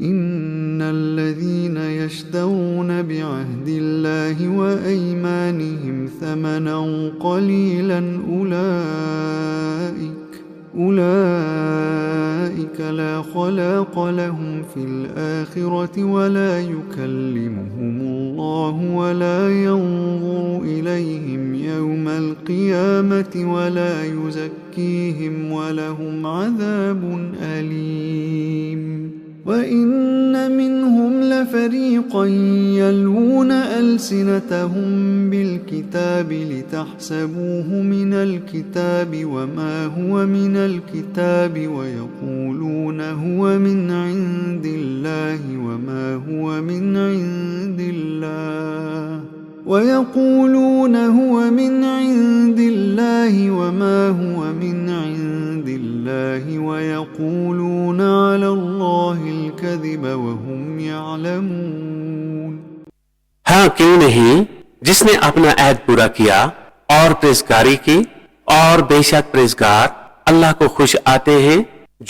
इन्नल्लज़ीन यश्तरून बिअहदिल्लाहि व अयमानिहिम समनन क़लीलन أولئك لا خلاق لهم في الآخرة ولا يكلمهم الله ولا ينظر إليهم يوم القيامة ولا يزكيهم ولهم عذاب أليم وإن منهم لفريقا يلوون ألسنتهم بالكتاب لتحسبوه من الكتاب وما هو من الكتاب ويقولون هو من عند الله وما هو من عند الله ويقولون هو من عند الله وما هو من عند الله ويقولون على الله الكذب وهم يعلمون। हाँ क्यों नहीं, जिसने अपना अहद पूरा किया और परहेजगारी की, और बेशक परहेजगार अल्लाह को खुश आते हैं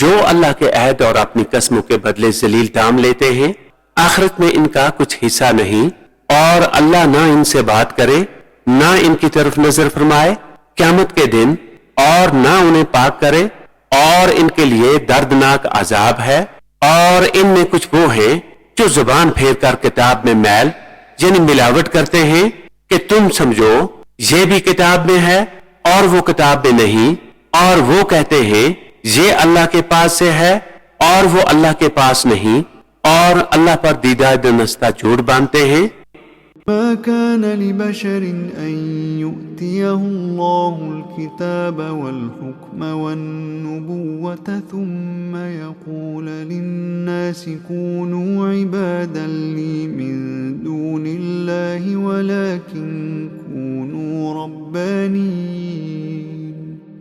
जो अल्लाह के अहद और अपनी कसमों के बदले जलील दाम लेते हैं। आखिरत में इनका कुछ हिस्सा नहीं और अल्लाह ना इनसे बात करे ना इनकी तरफ नजर फरमाए क़यामत के दिन, और ना उन्हें पाक करे, और इनके लिए दर्दनाक अजाब है। और इनमें कुछ वो हैं जो जुबान फेर कर किताब में मैल यानी मिलावट करते हैं कि तुम समझो ये भी किताब में है और वो किताब में नहीं, और वो कहते हैं ये अल्लाह के पास से है और वो अल्लाह के पास नहीं, और अल्लाह पर दीदा नस्ता झूठ बांधते हैं। ما كان لبشر أن يؤتيه الله الكتاب والحكم والنبوة ثم يقول للناس كونوا عبادا لي من دون الله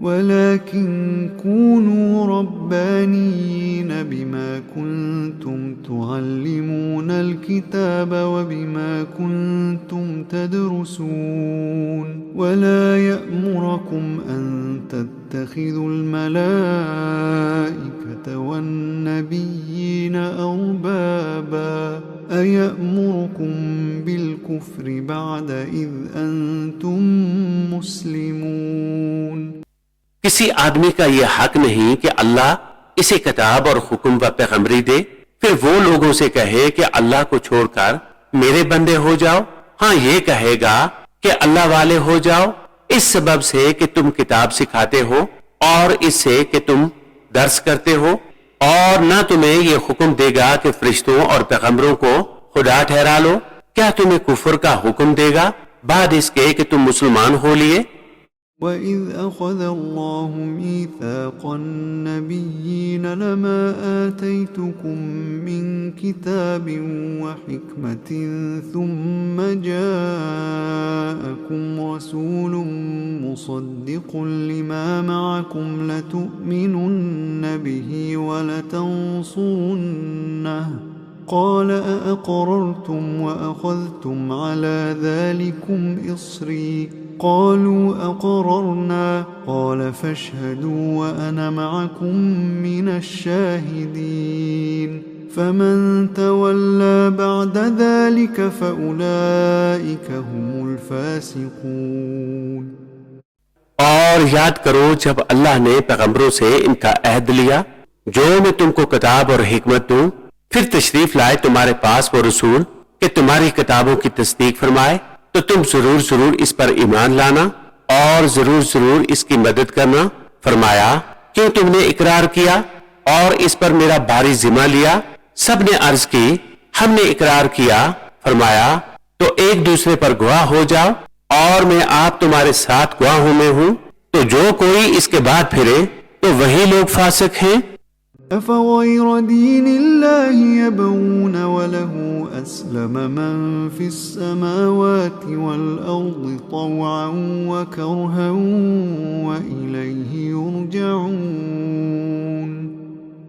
ولكن كونوا ربانيين بما كنتم تعلمون الكتاب وبما كنتم تدرسون ولا يأمركم أن تتخذوا الملائكة والنبيين أربابا أيأمركم بالكفر بعد إذ أنتم مسلمون। किसी आदमी का यह हक नहीं कि अल्लाह इसे किताब और हुक्म व पैगंबरी दे फिर वो लोगों से कहे कि अल्लाह को छोड़कर मेरे बंदे हो जाओ। हाँ, ये कहेगा कि अल्लाह वाले हो जाओ इस सबब से कि तुम किताब सिखाते हो और इससे कि तुम दर्स करते हो, और ना तुम्हें ये हुक्म देगा कि फरिश्तों और पैगंबरों को खुदा ठहरा लो। क्या तुम्हें कुफर का हुक्म देगा बाद इसके कि तुम मुसलमान हो लिए? وَإِذْ أَخَذَ اللَّهُ مِيثَاقَ النَّبِيِّينَ لَمَا آتَيْتُكُم مِّن كِتَابٍ وَحِكْمَةٍ ثُمَّ جَاءَكُمْ رَسُولٌ مُصَدِّقٌ لِّمَا مَعَكُمْ لَتُؤْمِنُنَّ بِهِ وَلَتَنصُرُنَّهُ قال أأقررتم وأخذتم على ذلكم إصري قالوا أقررنا قال فاشهدوا وأنا معكم من الشاهدين فمن تولى بعد ذلك فأولئك هم الفاسقون और याद करो जब अल्लाह ने पैगंबरों से इनका अहद लिया जो मैं तुमको किताब और हिकमत दूं, फिर तशरीफ लाए तुम्हारे पास वो रसूल कि तुम्हारी किताबों की तस्दीक फरमाए, तो तुम जरूर जरूर इस पर ईमान लाना और जरूर जरूर इसकी मदद करना। फरमाया क्यों तुमने इकरार किया और इस पर मेरा भारी जिम्मा लिया? सब ने अर्ज की हमने इकरार किया। फरमाया तो एक दूसरे पर गवाह हो जाओ और मैं आप तुम्हारे साथ गवाहों में हूं। तो जो कोई इसके बाद फिरे तो वही लोग फासिक हैं। أفغير دين الله يبغون وله أسلم من في السماوات والأرض طوعا وكرها وإليه يرجعون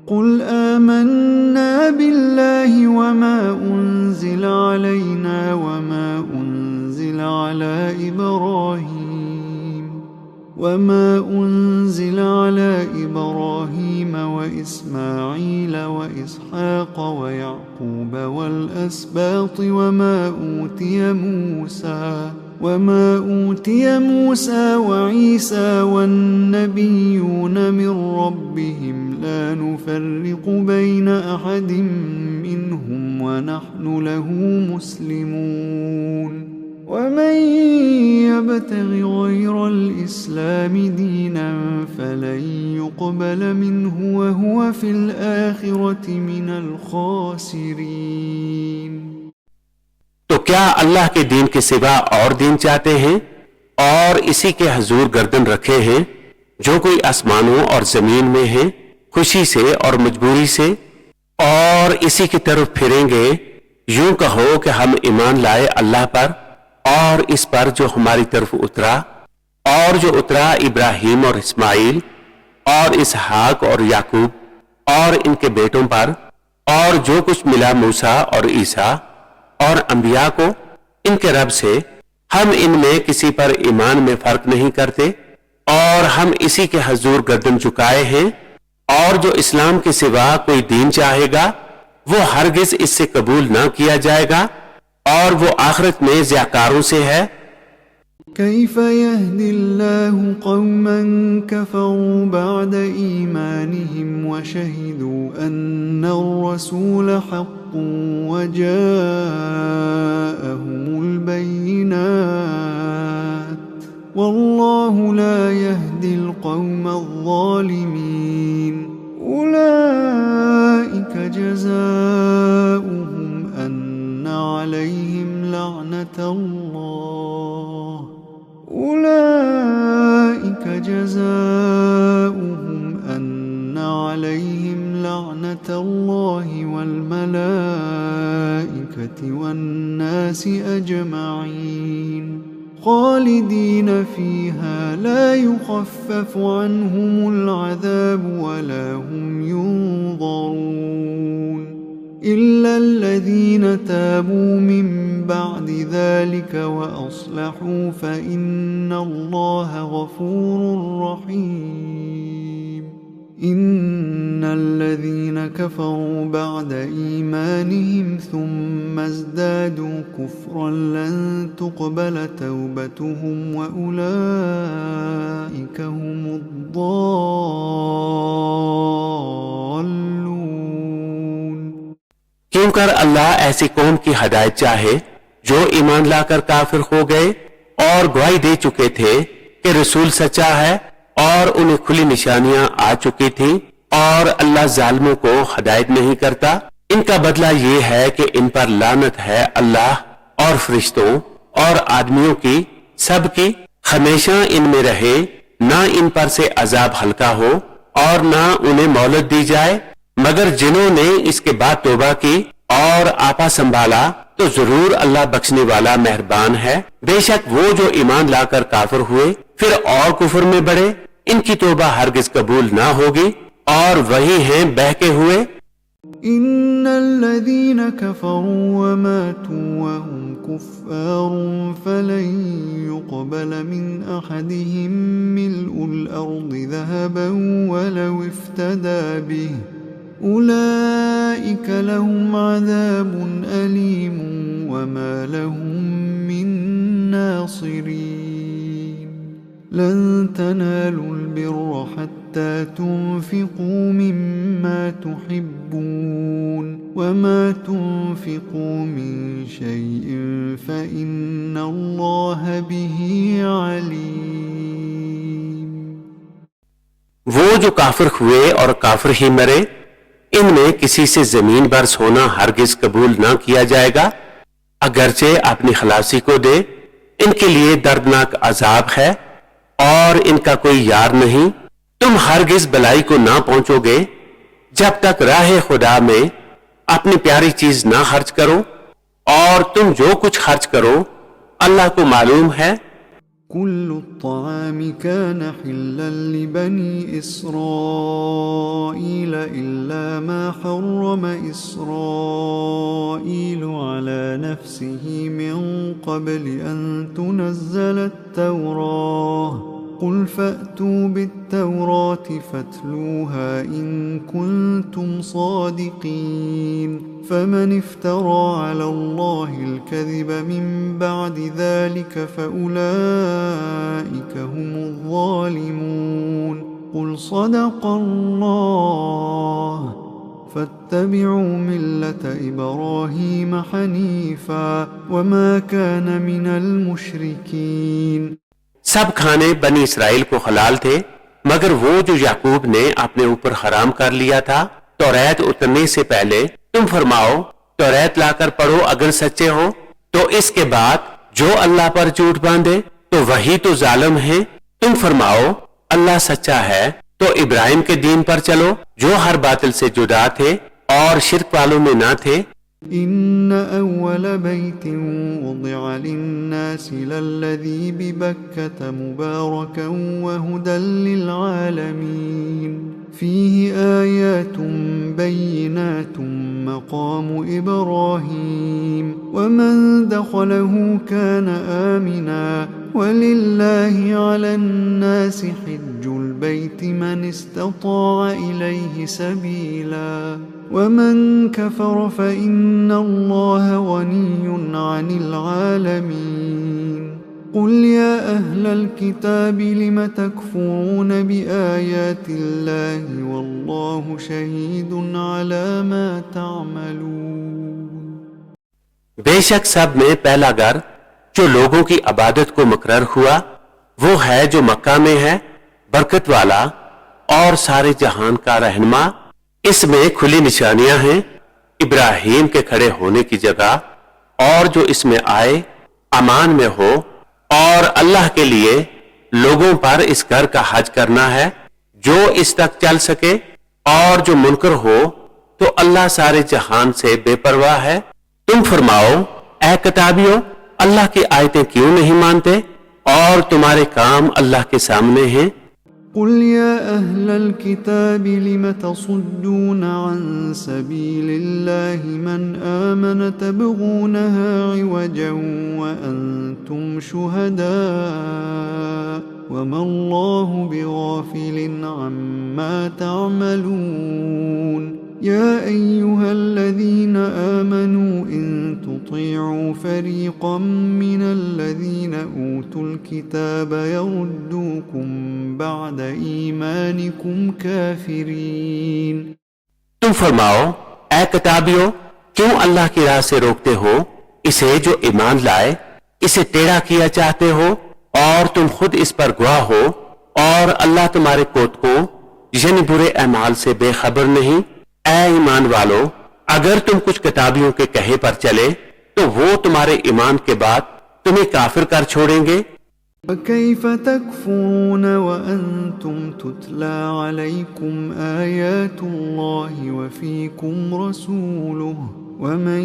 قل آمنا بالله وما أنزل علينا وما أنزل على إبراهيم وإسماعيل وإسحاق ويعقوب والأسباط وما أوتي موسى وعيسى والنبيون من ربهم لا نفرق بين أحد منهم ونحن له مسلمون ومن يبتغ غير الإسلام دينا فلن يقبل منه وهو في الآخرة من الخاسرين। तो क्या अल्लाह के दीन के सिवा और दीन चाहते हैं और इसी के हजूर गर्दन रखे हैं? जो कोई आसमानों और जमीन में है खुशी से और मजबूरी से और इसी की तरफ फिरेंगे, यूं कहो कि हम ईमान लाए अल्लाह पर और इस पर जो हमारी तरफ उतरा और जो उतरा इब्राहिम और इस्माइल और इसहाक और याकूब और इनके बेटों पर, और जो कुछ मिला मूसा और ईसा और अंबिया को इनके रब से, हम इनमें किसी पर ईमान में फर्क नहीं करते और हम इसी के हजूर गर्दन झुकाए हैं। और जो इस्लाम के सिवा कोई दीन चाहेगा वो हरगिज इससे कबूल ना किया जाएगा और वो आखिरत में ज़ियाकारों से है। كيف يهدي الله قوما كفروا بعد إيمانهم وشهدوا أن الرسول حق وجاءهم البينات والله لا يهدي القوم الظالمين أولئك جزاؤهم أن عليهم لعنة الله أولئك جزاؤهم أن عليهم لعنة الله والملائكة والناس أجمعين خالدين فيها لا يخفف عنهم العذاب ولا هم ينظرون إلا الذين تابوا من بعد ذلك وأصلحوا فإن الله غفور رحيم إن الذين كفروا بعد إيمانهم ثم ازدادوا كفرا لن تقبل توبتهم وأولئك هم الضالون। क्यों कर अल्लाह ऐसी कौम की हदायत चाहे जो ईमान लाकर काफिर हो गए और गवाही दे चुके थे कि रसूल सच्चा है और उन्हें खुली निशानियां आ चुकी थी, और अल्लाह जालिमों को हदायत नहीं करता। इनका बदला ये है कि इन पर लानत है अल्लाह और फरिश्तों और आदमियों की, सबकी, हमेशा इनमें रहे, ना इन पर से अजाब हल्का हो और ना उन्हें मोहलत दी जाए, मगर जिन्होंने इसके बाद तौबा की और आपा संभाला तो जरूर अल्लाह बख्शने वाला मेहरबान है। बेशक वो जो ईमान लाकर काफिर हुए फिर और कुफर में बढ़े, इनकी तौबा हरगिज कबूल ना होगी और वही हैं बहके हुए। إن الذين كفروا وماتوا وهم كفار فلن يقبل من أحدهم ملء الأرض ذهبا ولو افتدى به أولئك لهم عذاب أليم وما لهم من ناصرين لن تنالوا البر حتى تنفقوا مما تحبون وما تنفقوا من شيء فإن الله به عليم। वो जो काफिर हुए और काफिर ही मरे, इनमें किसी से जमीन पर सोना हरगिज कबूल ना किया जाएगा, अगरचे अपनी खलासी को दे। इनके लिए दर्दनाक अजाब है और इनका कोई यार नहीं। तुम हरगिज भलाई को ना पहुंचोगे जब तक राह खुदा में अपनी प्यारी चीज ना खर्च करो, और तुम जो कुछ खर्च करो अल्लाह को मालूम है। كل الطعام كان حلا لبني إسرائيل إلا ما حرم إسرائيل على نفسه من قبل أن تنزل التوراة قل فأتوا بالتوراة فاتلوها إن كنتم صادقين فمن افترى على الله الكذب من بعد ذلك فأولئك هم الظالمون قل صدق الله فاتبعوا ملة إبراهيم حنيفا وما كان من المشركين। सब खाने बनी इसराइल को हलाल थे मगर वो जो याकूब ने अपने ऊपर हराम कर लिया था तौरात उतरने से पहले। तुम फरमाओ तौरात लाकर पढ़ो अगर सच्चे हो, तो इसके बाद जो अल्लाह पर झूठ बांधे तो वही तो जालिम है। तुम फरमाओ अल्लाह सच्चा है तो इब्राहिम के दीन पर चलो जो हर बातिल से जुदा थे और शिर्क वालों में ना थे। إن أول بيت وضع للناس للذي ببكة مباركا وهدى للعالمين فيه آيات بينات مقام إبراهيم ومن دخله كان آمنا ولله على الناس حج البيت من استطاع إليه سبيلا ومن كفر فإن الله غني عن العالمين قل يا أهل الكتاب لم تكفرون بآيات الله والله شهيد على ما تعملون। बेशक सब में पहला घर जो लोगों की इबादत को मुकर्रर हुआ वो है जो मक्का में है, बरकत वाला और सारे जहान का रहनुमा। इसमें खुली निशानियां हैं इब्राहिम के खड़े होने की जगह, और जो इसमें आए अमान में हो, और अल्लाह के लिए लोगों पर इस घर का हज करना है जो इस तक चल सके, और जो मुनकर हो तो अल्लाह सारे जहान से बेपरवाह है। तुम फरमाओ ऐ किताबियों अल्लाह की आयतें क्यों नहीं मानते और तुम्हारे काम अल्लाह के सामने हैं। قل يا أهل الكتاب لم تصدون عن سبيل الله من آمن تبغونها عوجا وأنتم شهداء وما الله بغافل عما تعملون يا أيها الذين آمنوا إن تطيعوا فريقا من الذين أوتوا الكتاب يردوكم بعد إيمانكم كافرين। तुम फरमाओ ऐ किताबियों क्यों अल्लाह की राह से रोकते हो इसे जो ईमान लाए, इसे टेढ़ा किया चाहते हो और तुम खुद इस पर गवाह हो, और अल्लाह तुम्हारे कोत को यानी बुरे अमाल से बेखबर नहीं। ऐ ईमान वालो अगर तुम कुछ किताबियों के कहे पर चले तो वो तुम्हारे ईमान के बाद तुम्हें काफिर कर छोड़ेंगे। فكيف تكفرون وأنتم تتلى عليكم آيات الله وفيكم رسوله ومن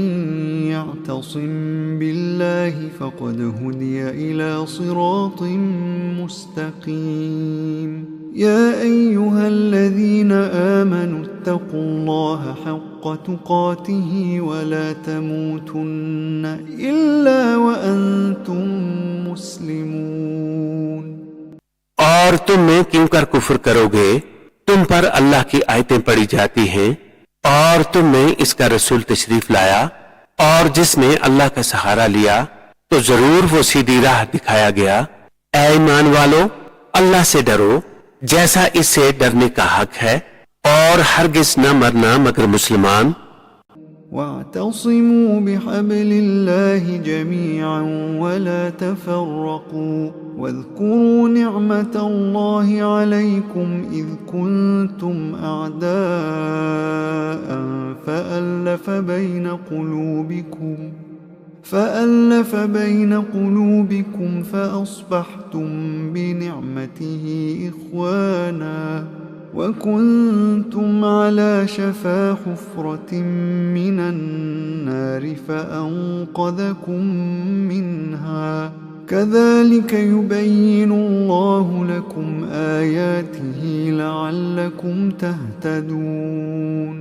يعتصم بالله فقد هدي إلى صراط مستقيم يا أيها الذين آمنوا واتقوا الله حق تقاته ولا تموتن إلا وأنتم मुस्लिमून। और तुम में क्यों कर कुफ्र करोगे, तुम पर अल्लाह की आयतें पढ़ी जाती हैं और तुमने इसका रसूल तशरीफ लाया और जिसने अल्लाह का सहारा लिया तो जरूर वो सीधी राह दिखाया गया। ऐ ईमान वालो, अल्लाह से डरो जैसा इससे डरने का हक है और हरगिज न मरना मगर मुसलमान। واعتصموا بحبل الله جميعا ولا تفرقوا واذكروا نعمة الله عليكم إذ كنتم أعداء فألف بين قلوبكم فأصبحتم بنعمته إخوانا وكنتم على شفا حفرة من النار فأنقذكم منها كذلك يبين الله لكم آياته لعلكم تهتدون।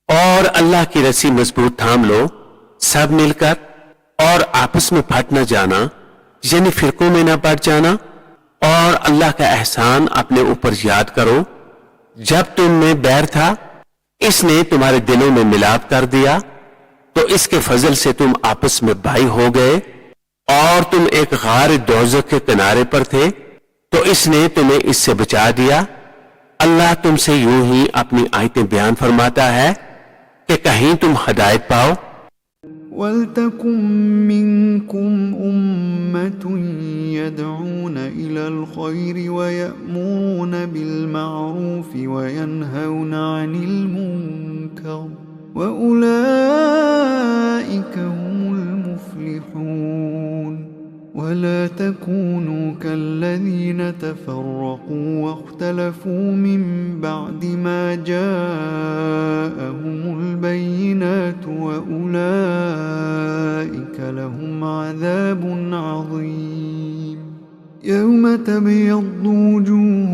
और अल्लाह की रस्सी मजबूत थाम लो सब मिलकर और आपस में फट न जाना यानी फिरकों में न बढ़ जाना। और अल्लाह का एहसान अपने ऊपर याद करो, जब तुम में बैर था इसने तुम्हारे दिलों में मिलाप कर दिया तो इसके फजल से तुम आपस में भाई हो गए और तुम एक गार दोज़ख के किनारे पर थे तो इसने तुम्हें इससे बचा दिया। अल्लाह तुमसे यूं ही अपनी आयतें बयान फरमाता है कि कहीं तुम हिदायत पाओ। वल्तकुम मिनकुम उम्मतुन यदऊन इलल खैरि व यअमुरून बिल मारूफ व यनहौन अनिल मुनकर व उलाइका हुमुल मुफ्लिहून। ولا تكونوا كالذين تفرقوا واختلفوا من بعد ما جاءهم البينات وأولئك لهم عذاب عظيم يوم تبيض وجوه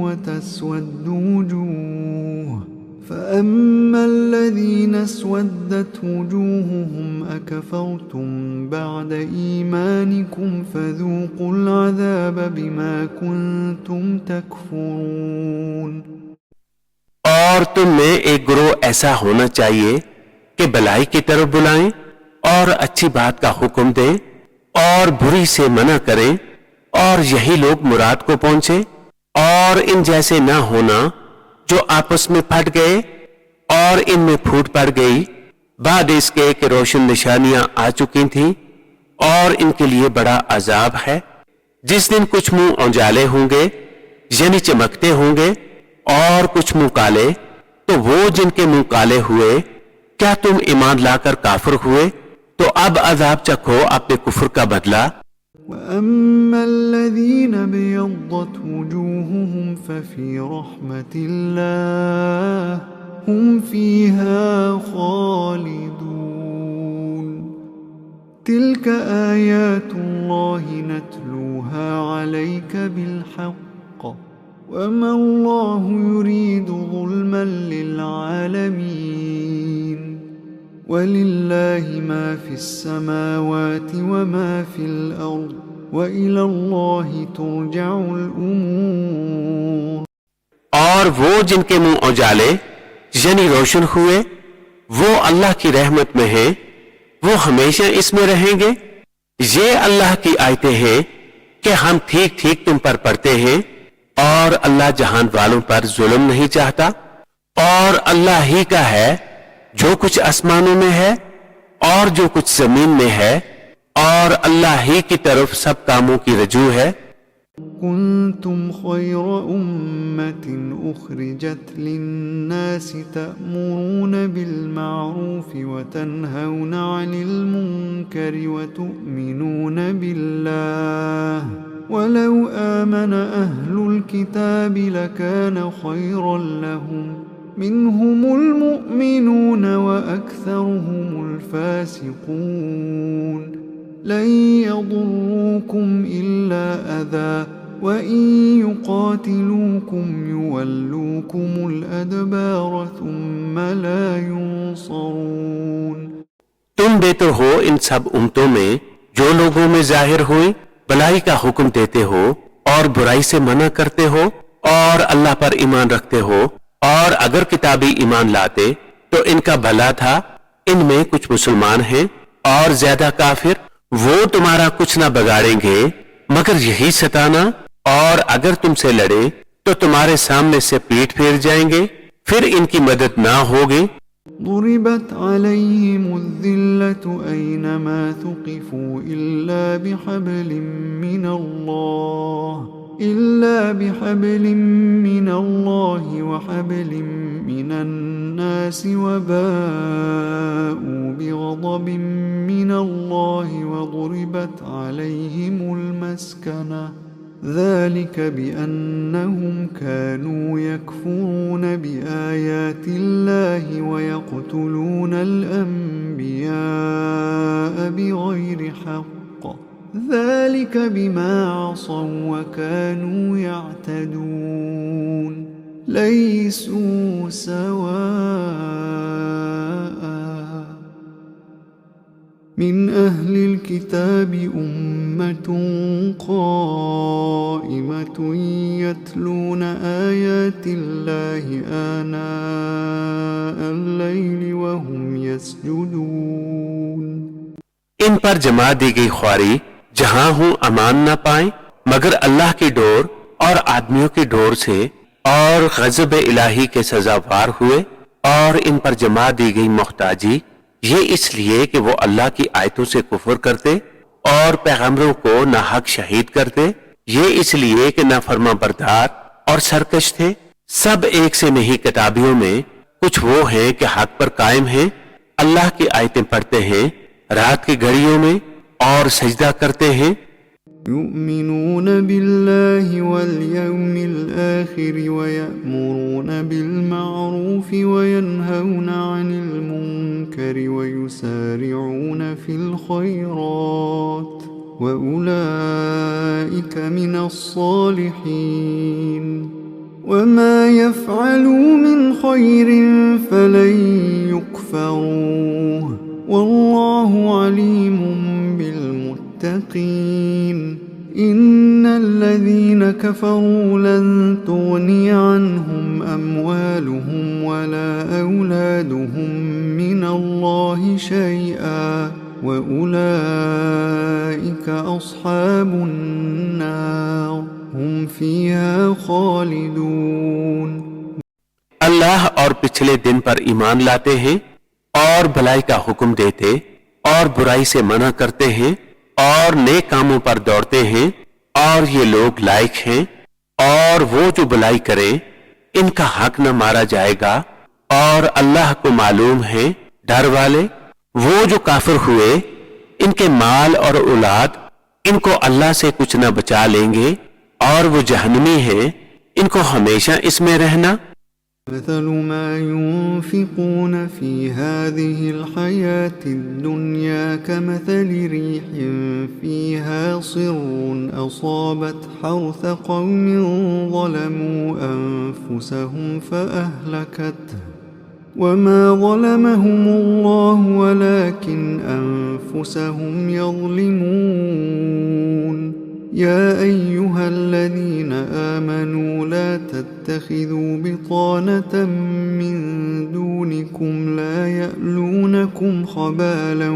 وتسود وجوه فأما الذين اسودت وجوههم أكفرتم بعد إيمانكم فذوقوا العذاب بما كنتم تكفرون। और तुम में एक गिरोह ऐसा होना चाहिए कि भलाई की तरफ बुलाएं और अच्छी बात का हुक्म दें और बुरी से मना करें और यही लोग मुराद को पहुंचे। और इन जैसे ना होना जो आपस में फट गए और इनमें फूट पड़ गई बाद इसके कि रोशन निशानियां आ चुकी थीं और इनके लिए बड़ा अजाब है। जिस दिन कुछ मुंह औंजाले होंगे यानी चमकते होंगे और कुछ मुंह काले, तो वो जिनके मुंह काले हुए क्या तुम ईमान लाकर काफिर हुए तो अब अजाब चखो अपने कुफ्र का बदला। وأما الذين ابيضت وجوههم ففي رحمة الله هم فيها خالدون تلك آيات الله نتلوها عليك بالحق وما الله يريد ظلما للعالمين ولله ما في السماوات وما في الأرض وإلى الله ترجع الأمور। और वो जिनके मुंह उजाले यानी रोशन हुए वो अल्लाह की रहमत में हैं, वो हमेशा इसमें रहेंगे। ये अल्लाह की आयतें हैं कि हम ठीक ठीक तुम पर पढ़ते हैं और अल्लाह जहान वालों पर जुल्म नहीं चाहता और अल्लाह ही का है जो कुछ आसमानों में है और जो कुछ जमीन में है और अल्लाह ही की तरफ सब कामों की रजू है। कुंतुम खैर उम्मतिन उखरिजत लिन्नास तअमुरून बिल मारूफ व तनहौन अनिल मुनकर व तु'मिनून बिल्लाह वलौ आमन अहलुल किताब लकान खैरन लहुम मिनहुमुल मुमिनून व अक्सरुहुमुल फासिकून लन यदुर्रूकुम इल्ला अज़ा وإن يقاتلوكم يولوكم الأدبار ثم لا ينصرون। तुम देते हो इन सब उम्मतों में जो लोगों में जाहिर हुई भलाई का हुक्म देते हो और बुराई से मना करते हो और अल्लाह पर ईमान रखते हो, और अगर किताबी ईमान लाते तो इनका भला था। इनमें कुछ मुसलमान हैं और ज्यादा काफिर, वो तुम्हारा कुछ ना बगाड़ेंगे मगर यही सताना, और अगर तुमसे लड़े तो तुम्हारे सामने से पीठ फेर जाएंगे, फिर इनकी मदद ना होगी। ضربت عليهم الذلة أينما ثقفوا إلا بحبل من الله وحبل من الناس وباءوا بغضب من الله وضربت عليهم المسكنة ذلك بأنهم كانوا يكفرون بآيات الله ويقتلون الأنبياء بغير حق ذلك بما عصوا وكانوا يعتدون ليسوا سواء من أهل الكتاب أمة قائمة يتلون آيات الله آناء الليل وهم يسجدون। इन पर जमा दी गई ख्वारी जहां हूं अमान न पाए मगर अल्लाह की डोर और आदमियों की डोर से, और गजब इलाही के सजावार हुए, और इन पर जमा दी गई मोहताजी ये इसलिए कि वो अल्लाह की आयतों से कुफर करते और पैगंबरों को नाहक शहीद करते, ये इसलिए कि नाफरमा बरदार और सरकश थे। सब एक से नहीं किताबियों में कुछ वो हैं कि हक पर कायम हैं, अल्लाह की आयतें पढ़ते हैं रात की घड़ियों में और सजदा करते हैं। يؤمنون بالله واليوم الآخر ويأمرون بالمعروف وينهون عن المنكر ويسارعون في الخيرات وأولئك من الصالحين وما يفعلوا من خير فلن يكفروه والله عليم بالمتقين إن الذين كفروا لن تغني عنهم أموالهم ولا أولادهم من الله شيئا وأولئك أصحاب النار هم فيها خالدون। अल्लाह और पिछले दिन पर ईमान लाते हैं और भलाई का हुक्म देते और बुराई से मना करते हैं और नेक कामों पर दौड़ते हैं, और ये लोग लायक हैं। और वो जो बुराई करें इनका हक न मारा जाएगा, और अल्लाह को मालूम है डर वाले। वो जो काफिर हुए इनके माल और औलाद इनको अल्लाह से कुछ न बचा लेंगे, और वो जहन्नमी हैं, इनको हमेशा इसमें रहना। مثل ما ينفقون في هذه الحياة الدنيا كمثل ريح فيها صر أصابت حرث قوم ظلموا أنفسهم فأهلكته وما ظلمهم الله ولكن أنفسهم يظلمون يا أيها الذين آمنوا لا تتخذوا بطانة من دونكم لا يألونكم خبالا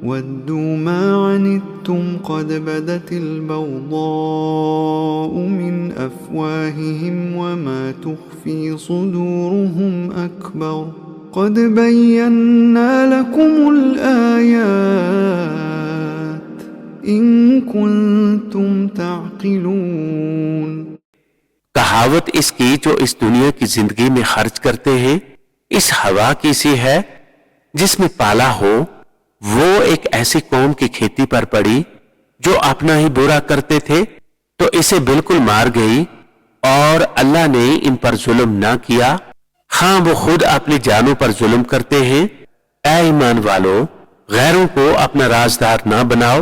ودوا ما عنتم قد بدت البغضاء من أفواههم وما تخفي صدورهم أكبر قد بينا لكم الآيات إن كنتم تعقلون। कहावत इसकी जो इस दुनिया की जिंदगी में खर्च करते हैं इस हवा की सी है जिसमें पाला हो। वो एक ऐसी कौम की खेती पर पड़ी जो अपना ही बुरा करते थे तो इसे बिल्कुल मार गई, और अल्लाह ने इन पर जुल्म ना किया। हाँ, वो खुद अपनी जानों पर जुल्म करते हैं। ऐ ईमान वालों, गैरों को अपना राजदार ना बनाओ,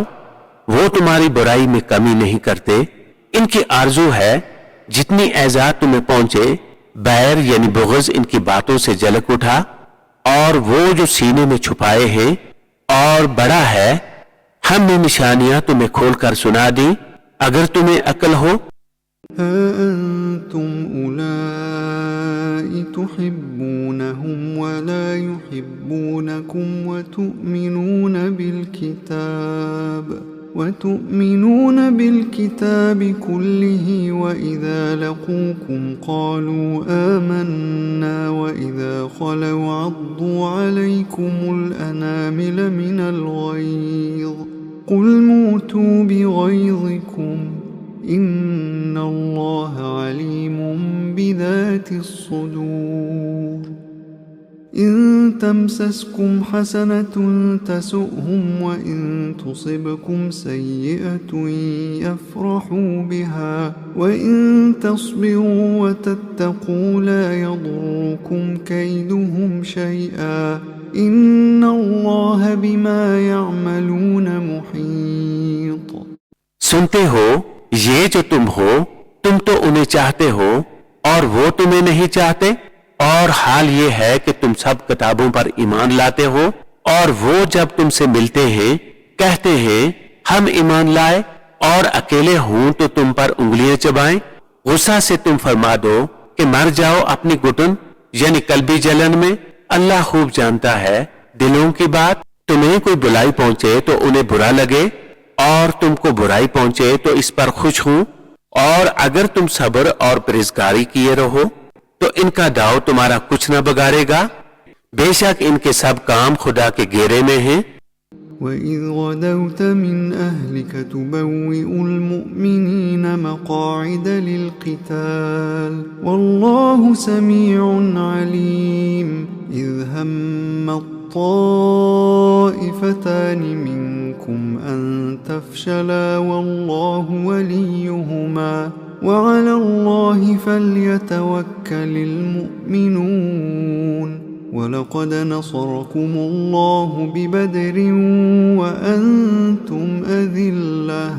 वो तुम्हारी बुराई में कमी नहीं करते। इनकी आरजू है जितनी एजाद तुम्हें पहुंचे, बैर यानी बुग़्ज़ इनकी बातों से झलक उठा, और वो जो सीने में छुपाए हैं और बड़ा है, हमने निशानियां तुम्हें खोलकर सुना दी अगर तुम्हें अक्ल हो। أنتم أولئك تحبونهم ولا يحبونكم وتؤمنون بالكتاب كله وإذا لقوكم قالوا آمنا وإذا خلوا عضوا عليكم الأنامل من الغيظ قل موتوا بغيظكم إن الله عليم بذات الصدور إن تمسسكم حسنة تسؤهم وإن تصبكم سيئة يفرحوا بها وإن تصبروا وتتقوا لا يضركم كيدهم شيئا إن الله بما يعملون محيط। सुनते हो, ये जो तुम हो, तुम तो उन्हें चाहते हो और वो तुम्हें नहीं चाहते, और हाल ये है कि तुम सब किताबों पर ईमान लाते हो, और वो जब तुमसे मिलते हैं कहते हैं हम ईमान लाए, और अकेले हों तो तुम पर उंगलियां चबाएं। गुस्सा से तुम फरमा दो कि मर जाओ अपनी घुटन यानी कल्बी जलन में। अल्लाह खूब जानता है दिलों की बात। तुम्हें कोई बुराई पहुंचे तो उन्हें बुरा लगे, और तुमको बुराई पहुंचे तो इस पर खुश हूं, और अगर तुम सब्र और परहेजगारी किए रहो तो इनका दाव तुम्हारा कुछ न बिगाड़ेगा। बेशक इनके सब काम खुदा के घेरे में हैं। وإذ غدوت من أهلك تبوئ المؤمنين مقاعد للقتال والله سميع عليم إذ هم الطائفتان منكم أن تفشلا والله وليهما وعلى الله فليتوكل المؤمنون ولقد نصركم الله ببدر وأنتم أذلة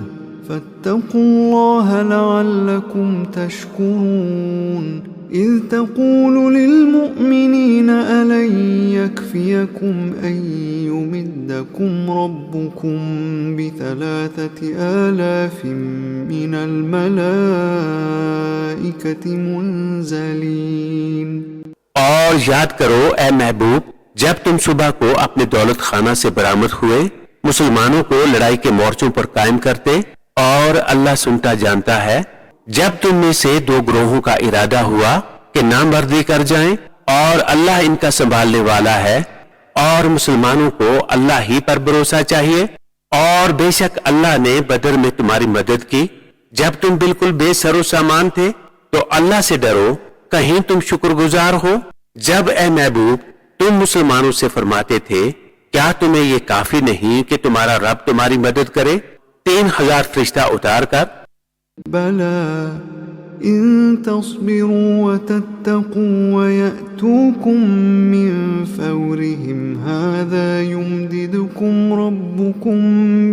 فاتقوا الله لعلكم تشكرون إذ تقول للمؤمنين ألن يكفيكم أن يمدكم ربكم ب3,000 من الملائكة منزلين। और याद करो ए महबूब, जब तुम सुबह को अपने दौलत खाना से बरामद हुए, मुसलमानों को लड़ाई के मोर्चों पर कायम करते, और अल्लाह सुनता जानता है। जब तुम में से दो ग्रोहों का इरादा हुआ कि नामर्दी कर जाएं, और अल्लाह इनका संभालने वाला है, और मुसलमानों को अल्लाह ही पर भरोसा चाहिए, और बेशक अल्लाह ने बदर में तुम्हारी मदद की जब तुम बिल्कुल बेसरो सामान थे। तो अल्लाह से डरो, कहीं तुम शुक्रगुजार हो। जब ए महबूब तुम मुसलमानों से फरमाते थे क्या तुम्हें ये काफी नहीं कि तुम्हारा रब तुम्हारी मदद करे 3,000 फरिश्ता उतार कर? बला इन तस्बिरू वतत्तकू वयअतूकुम मिन फौरिहिम हाज़ा युमदिदुकुम रब्बुकुम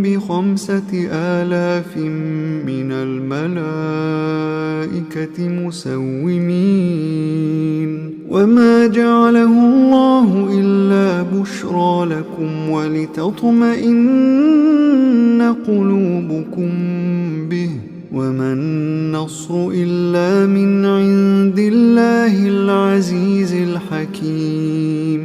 ब5,000 मिनल मलाइकति मुसव्विमीन वमा जअलहु अल्लाहु इल्ला बुश्रा लकुम वलितत्मइन्न क़ुलूबुकुम बिहि वमन नस्रु इल्ला मिन इंदिल्लाहिल अज़ीज़िल हकीम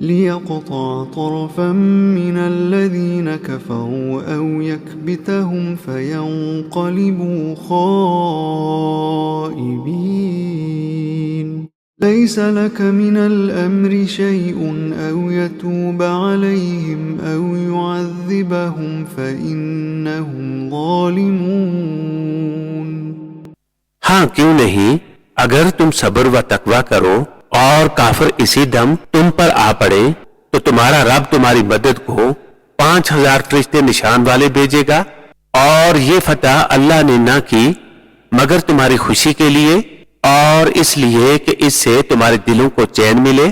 लियक़तअ तरफ़न मिनल लज़ीना कफ़रू औ यकबितहुम फ़यन्क़लिबू ख़ाइबीन लैस लक मिनल अम्रि शैउन औ यतूब अलैहिम औ युअज़्ज़िबहुम फ़इन्नहुम ज़ालिमून। हाँ, क्यों नहीं, अगर तुम सब्र व तकवा करो और काफिर इसी दम तुम पर आ पड़े तो तुम्हारा रब तुम्हारी मदद को 5,000 फरिश्ते निशान वाले भेजेगा। और ये फतह अल्लाह ने ना की मगर तुम्हारी खुशी के लिए, और इसलिए कि इससे तुम्हारे दिलों को चैन मिले,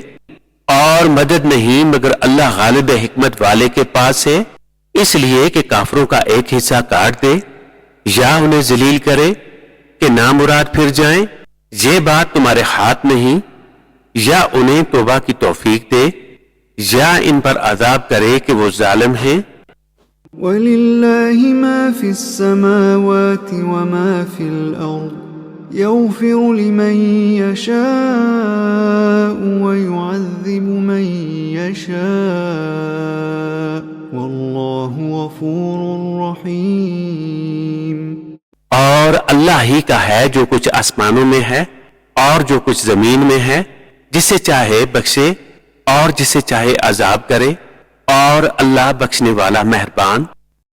और मदद नहीं मगर अल्लाह गालिब हिकमत वाले के पास है। इसलिए कि काफरों का एक हिस्सा काट दे या उन्हें जलील करे कि नामुराद फिर जाएं, ये बात तुम्हारे हाथ नहीं, या उन्हें तौबा की तौफीक दे या इन पर अजाब करे कि वो जालिम हैं। वलिल्लाहि मा फिस समावाति व मा फिल अर्द यग़फ़िरु लिमन यशाअ व युअज़्ज़िबु मन यशाअ वल्लाहु गफ़ूरुर रहीम। और अल्लाह ही का है जो कुछ आसमानों में है और जो कुछ जमीन में है, जिसे चाहे बख्शे और जिसे चाहे अजाब करे, और अल्लाह बख्शने वाला मेहरबान।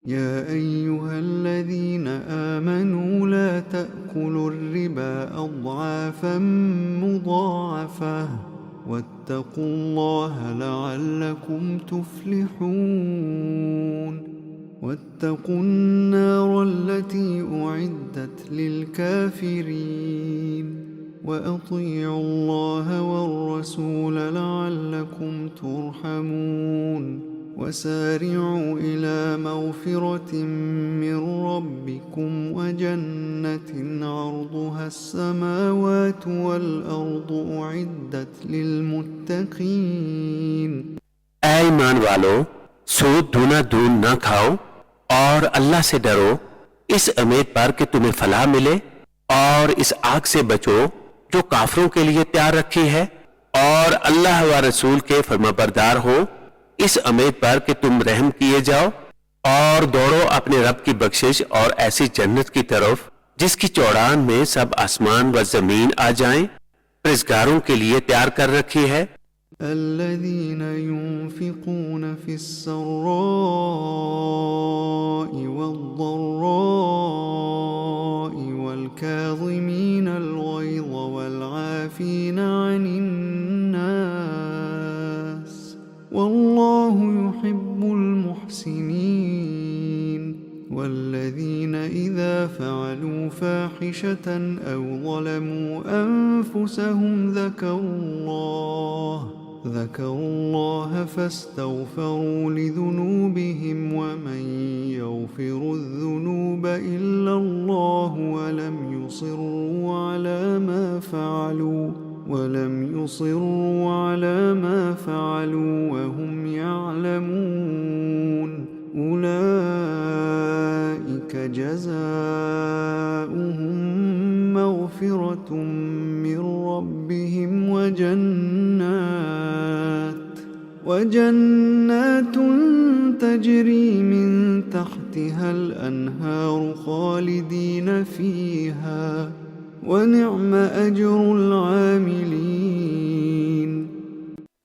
या अय्युहल्लज़ीना आमनू ला तअकुलुर रिबा अज़आफ़न मुज़ाअफ़ा वत्तक़ुल्लाह लअल्लकुम तुफ़्लिहून। वत्तक़ुन्नारल्लती उइद्दत लिलकाफ़िरीन वअतियुल्लाह वर्रसूल लअल्लकुम तुरहमून। वसारि'ू इला मग़फ़िरतिन मिन रब्बिकुम वजन्नतिन अर्दुहा अस्समावातु वल अर्दु उइद्दत लिलमुत्तक़ीन। ऐ ईमान वालो, सूद दूना दून न खाओ और अल्लाह से डरो, इस उम्मीद पर कि तुम्हें फलाह मिले, और इस आग से बचो जो काफरों के लिए तैयार रखी है, और अल्लाह व रसूल के फरमाबरदार हो, इस उम्मीद पर कि तुम रहम किए जाओ, और दौड़ो अपने रब की बख्शिश और ऐसी जन्नत की तरफ जिसकी चौड़ान में सब आसमान व जमीन आ जाएं, परहेज़गारों के लिए तैयार कर रखी है। الذين ينفقون في السراء والضراء والكاظمين الغيظ والعافين عن الناس والله يحب المحسنين والذين إذا فعلوا فاحشة أو ظلموا أنفسهم ذكروا الله فاستغفروا لذنوبهم ومن يغفر الذنوب إلا الله ولم يصروا على ما فعلوا وهم يعلمون أولئك جزاؤهم مغفرة من ربهم وجنات تجري من تحتها الأنهار خالدين فيها ونعم أجر العاملين।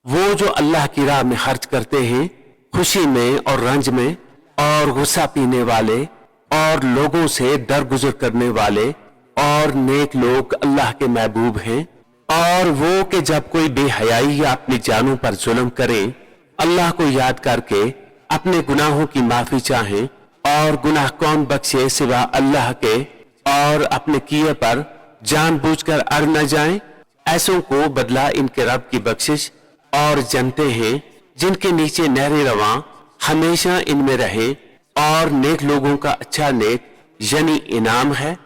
वो जो अल्लाह की राह में खर्च करते हैं, खुशी में और रंज में, और गुस्सा पीने वाले और लोगों से दरगुजर करने वाले और नेक लोग अल्लाह के महबूब हैं। और वो कि जब कोई बेहयाई या अपनी जानों पर जुल्म करे, अल्लाह को याद करके अपने गुनाहों की माफी चाहें, और गुनाह कौन बख्शे सिवा अल्लाह के, और अपने किए पर जानबूझकर अड़ न जाएं, ऐसों को बदला इनके रब की बख्शिश और जनते हैं जिनके नीचे नहरें रवां हमेशा इनमें रहे, और नेक लोगों का अच्छा नेक यानी इनाम है।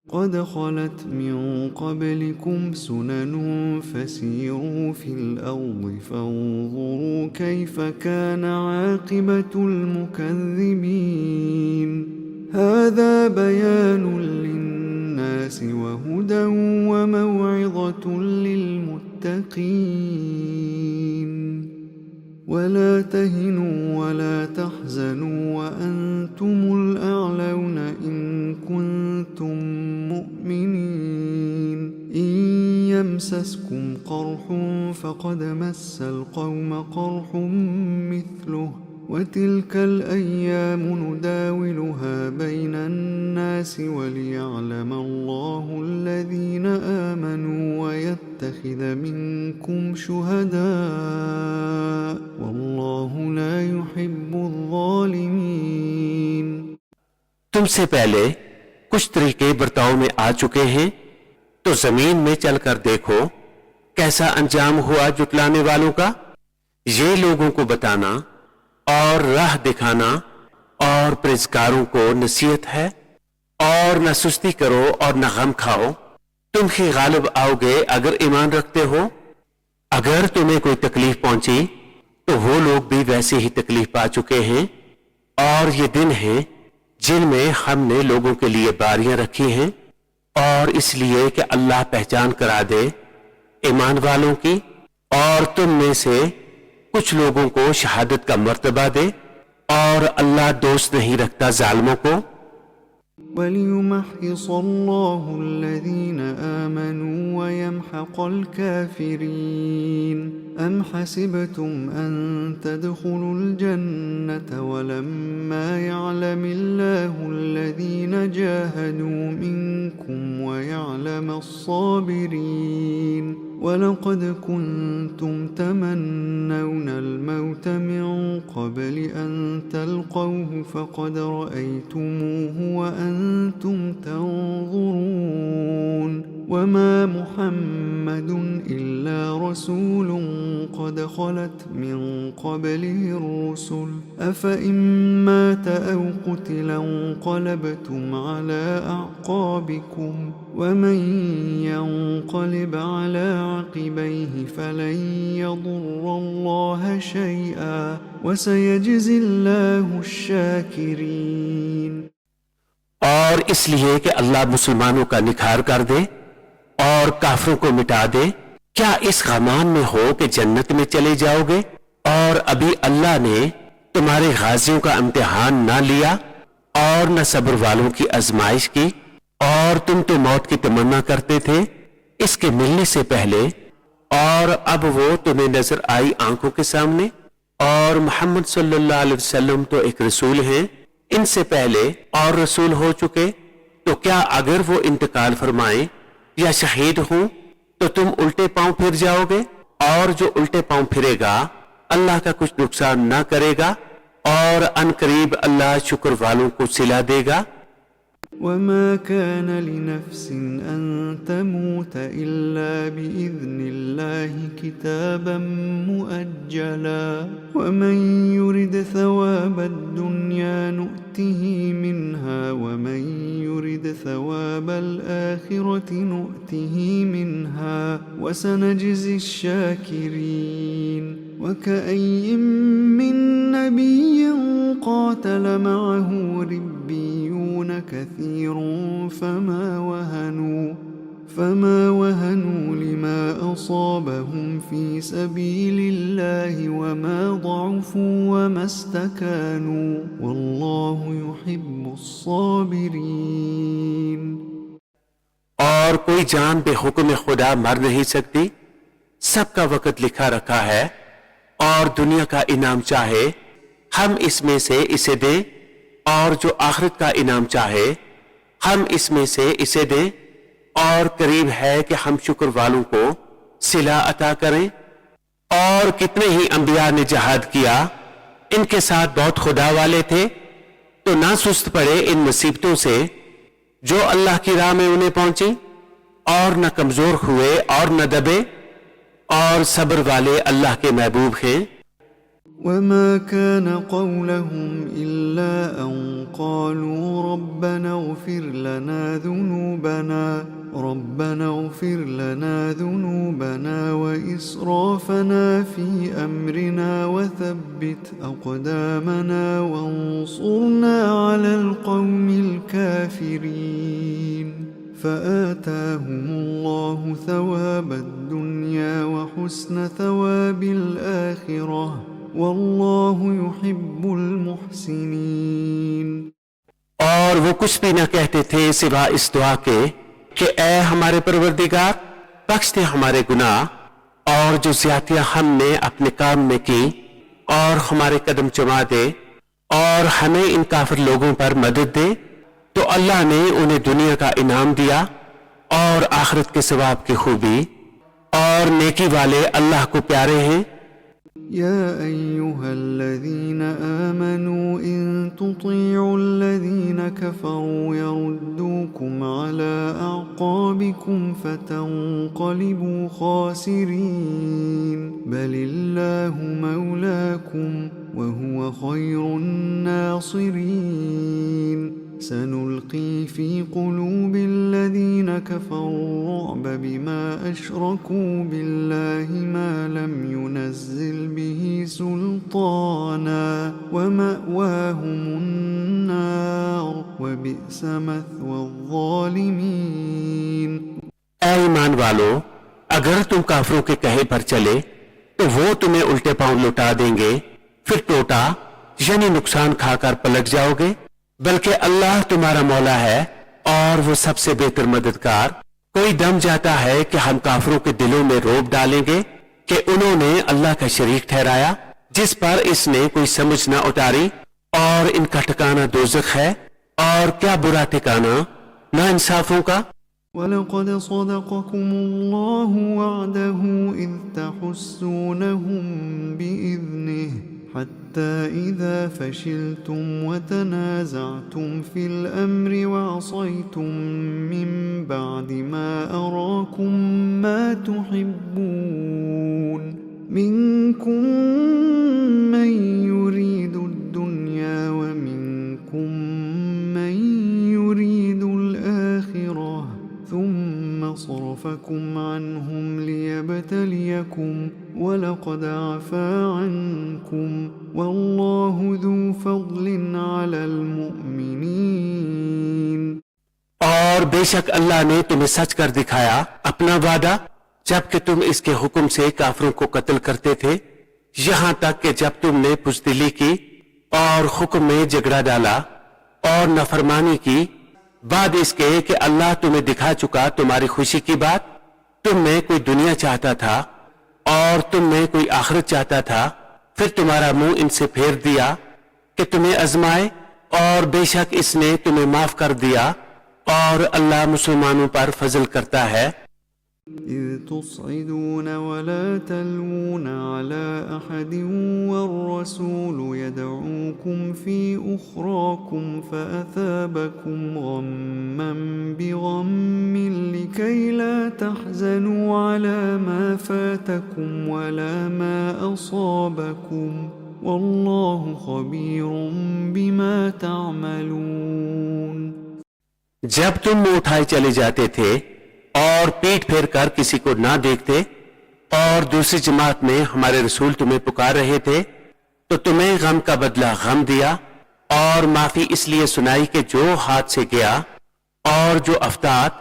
قد خلت من قبلكم سنن فسيروا في الأرض فانظروا كيف كان عاقبة المكذبين هذا بيان للناس وهدى وموعظة للمتقين ولا تهنوا ولا تحزنوا وأنتم الأعلون إن كنتم مؤمنين إن يمسسكم قرح فقد مس القوم قرح مثله وتلك الأيام نداولها بين الناس وليعلم الله الذين آمنوا ويتخذ منكم شهداء والله لا يحب الظالمين। तुमसे पहले कुछ तरीके बर्ताव में आ चुके हैं, तो जमीन में चलकर देखो कैसा अंजाम हुआ जुटलाने वालों का। ये लोगों को बताना और राह दिखाना और परहेजगारों को नसीहत है। और न सुस्ती करो और न गम खाओ, तुम ही गालिब आओगे अगर ईमान रखते हो। अगर तुम्हें कोई तकलीफ पहुंची तो वो लोग भी वैसे ही तकलीफ पा चुके हैं। और ये दिन हैं जिनमें हमने लोगों के लिए बारियां रखी हैं, और इसलिए कि अल्लाह पहचान करा दे ईमान वालों की, और तुम में से कुछ लोगों को शहादत का मर्तबा दे, और अल्लाह दोस्त नहीं रखता जालिमों को। وليمحص الله الذين آمنوا ويمحق الكافرين أم حسبتم أن تدخلوا الجنة ولما يعلم الله الذين جاهدوا منكم ويعلم الصابرين ولقد كنتم تمنون الموت من قبل أن تلقوه فقد رأيتموه وأنتم تنظرون وما محمد إلا رسول قد خلت من قبله الرسل أفإن مات أو قتل انقلبتم على أعقابكم ومن ينقلب على عقبيه فلن يضر الله شيئا وسيجزي الله الشاكرين। और इसलिए कि अल्लाह मुसलमानों का निखार कर दे और काफरों को मिटा दे। क्या इस गमान में हो कि जन्नत में चले जाओगे और अभी अल्लाह ने तुम्हारे गाजियों का इम्तिहान ना लिया और न सब्र वालों की आजमाइश की, और तुम तो मौत की तमन्ना करते थे इसके मिलने से पहले, और अब वो तुम्हें नजर आई आंखों के सामने। और मोहम्मद सल्लल्लाहु अलैहि वसल्लम तो एक रसूल हैं, इनसे पहले और रसूल हो चुके, तो क्या अगर वो इंतकाल फरमाए या शहीद हों तो तुम उल्टे पांव फिर जाओगे? और जो उल्टे पांव फिरेगा अल्लाह का कुछ नुकसान ना करेगा, और अनकरीब अल्लाह शुक्र वालों को सिला देगा। وما كان لنفس أن تموت إلا بإذن الله كتابا مؤجلا ومن يرد ثواب الدنيا نؤته منها ومن يرد ثواب الآخرة نؤته منها وسنجزي الشاكرين وكأي من نبي قاتل معه ربيون كثير فما وهنوا لما أصابهم في سبيل الله وما ضعفوا وما استكانوا والله يحب الصابرين। और कोई जान बेहुक्म खुदा मर नहीं सकती, सबका वक्त लिखा रखा है, और दुनिया का इनाम चाहे हम इसमें से इसे दें, और जो आखिरत का इनाम चाहे हम इसमें से इसे दें, और करीब है कि हम शुक्र वालों को सिला अता करें। और कितने ही अंबिया ने जहाद किया, इनके साथ बहुत खुदा वाले थे, तो ना सुस्त पड़े इन मुसीबतों से जो अल्लाह की राह में उन्हें पहुंची, और न कमजोर हुए और न दबे, और सब्र वाले अल्लाह के महबूब हैं। وما كان قولهم إلا أن قالوا ربنا اغفر لنا ذنوبنا وإسرافنا في أمرنا وثبت أقدامنا وانصرنا على القوم الكافرين فآتاهم الله ثواب الدنيا وحسن ثواب الآخرة والله يحب المحسنين। और वो कुछ भी न कहते थे सिवा इस दुआ के कि ऐ हमारे परवरदिगार, बख्श दे हमारे गुनाह और जो ज्यादतियां हमने अपने काम में की, और हमारे कदम जमा दे, और हमें इन काफिर लोगों पर मदद दे। तो अल्लाह ने उन्हें दुनिया का इनाम दिया और आखिरत के सवाब की खूबी, और नेकी वाले अल्लाह को प्यारे हैं। يا أيها الذين آمنوا إن تطيعوا الذين كفروا يردوكم على أعقابكم فتنقلبوا خاسرين بل الله مولاكم لكم وهو خير الناصرين سنلقي في قلوب الذين كفروا الرعب بما أشركوا بالله ما لم ينزل به سلطانا ومأواهم النار وبئس مثوى الظالمين ऐ ईमान वालों, अगर तुम काफरों के कहे पर चले तो वो तुम्हें उल्टे पांव लुटा देंगे, फिर टोटा यानी नुकसान खाकर पलट जाओगे। बल्कि अल्लाह तुम्हारा मौला है और वो सबसे बेहतर मददगार। कोई दम जाता है कि हम काफरों के दिलों में रोब डालेंगे कि उन्होंने अल्लाह का शरीक ठहराया, जिस पर इसने कोई समझ न उतारी, और इनका ठिकाना दोज़ख है, और क्या बुरा ठिकाना ना इंसाफों का। ولقد صدقكم الله وعده إذ تحسونهم بإذنه حتى إذا فشلتم وتنازعتم في الأمر وعصيتم من بعد ما أراكم ما تحبون منكم من يريد الدنيا ومنكم من يريد الآخرة ثم صرفكم عنهم ليبتليكم ولقد عفا عنكم والله ذو فضل على المؤمنين। और बेशक अल्लाह ने तुम्हें सच कर दिखाया अपना वादा, जबकि तुम इसके हुक्म से काफरों को कत्ल करते थे, यहां तक कि जब तुमने बुज़दिली की और हुक्म में झगड़ा डाला और नफरमानी की, बाद इसके कि अल्लाह तुम्हें दिखा चुका तुम्हारी खुशी की बात। तुम में कोई दुनिया चाहता था और तुम में कोई आखिरत चाहता था, फिर तुम्हारा मुंह इनसे फेर दिया कि तुम्हें आजमाए, और बेशक इसने तुम्हें माफ कर दिया, और अल्लाह मुसलमानों पर फजल करता है। إذ تصعدون ولا تلوون على أحد والرسول يدعوكم في أخراكم فأثابكم غما بغم لكي لا تحزنوا على ما فاتكم ولا ما أصابكم والله خبير بما تعملون। जब तुम मुंह उठाए चले जाते थे और पीठ फेर कर किसी को ना देखते, और दूसरी जमात में हमारे रसूल तुम्हें पुकार रहे थे, तो तुम्हें गम का बदला गम दिया, और माफी इसलिए सुनाई कि जो हाथ से गया, और जो अफ्तात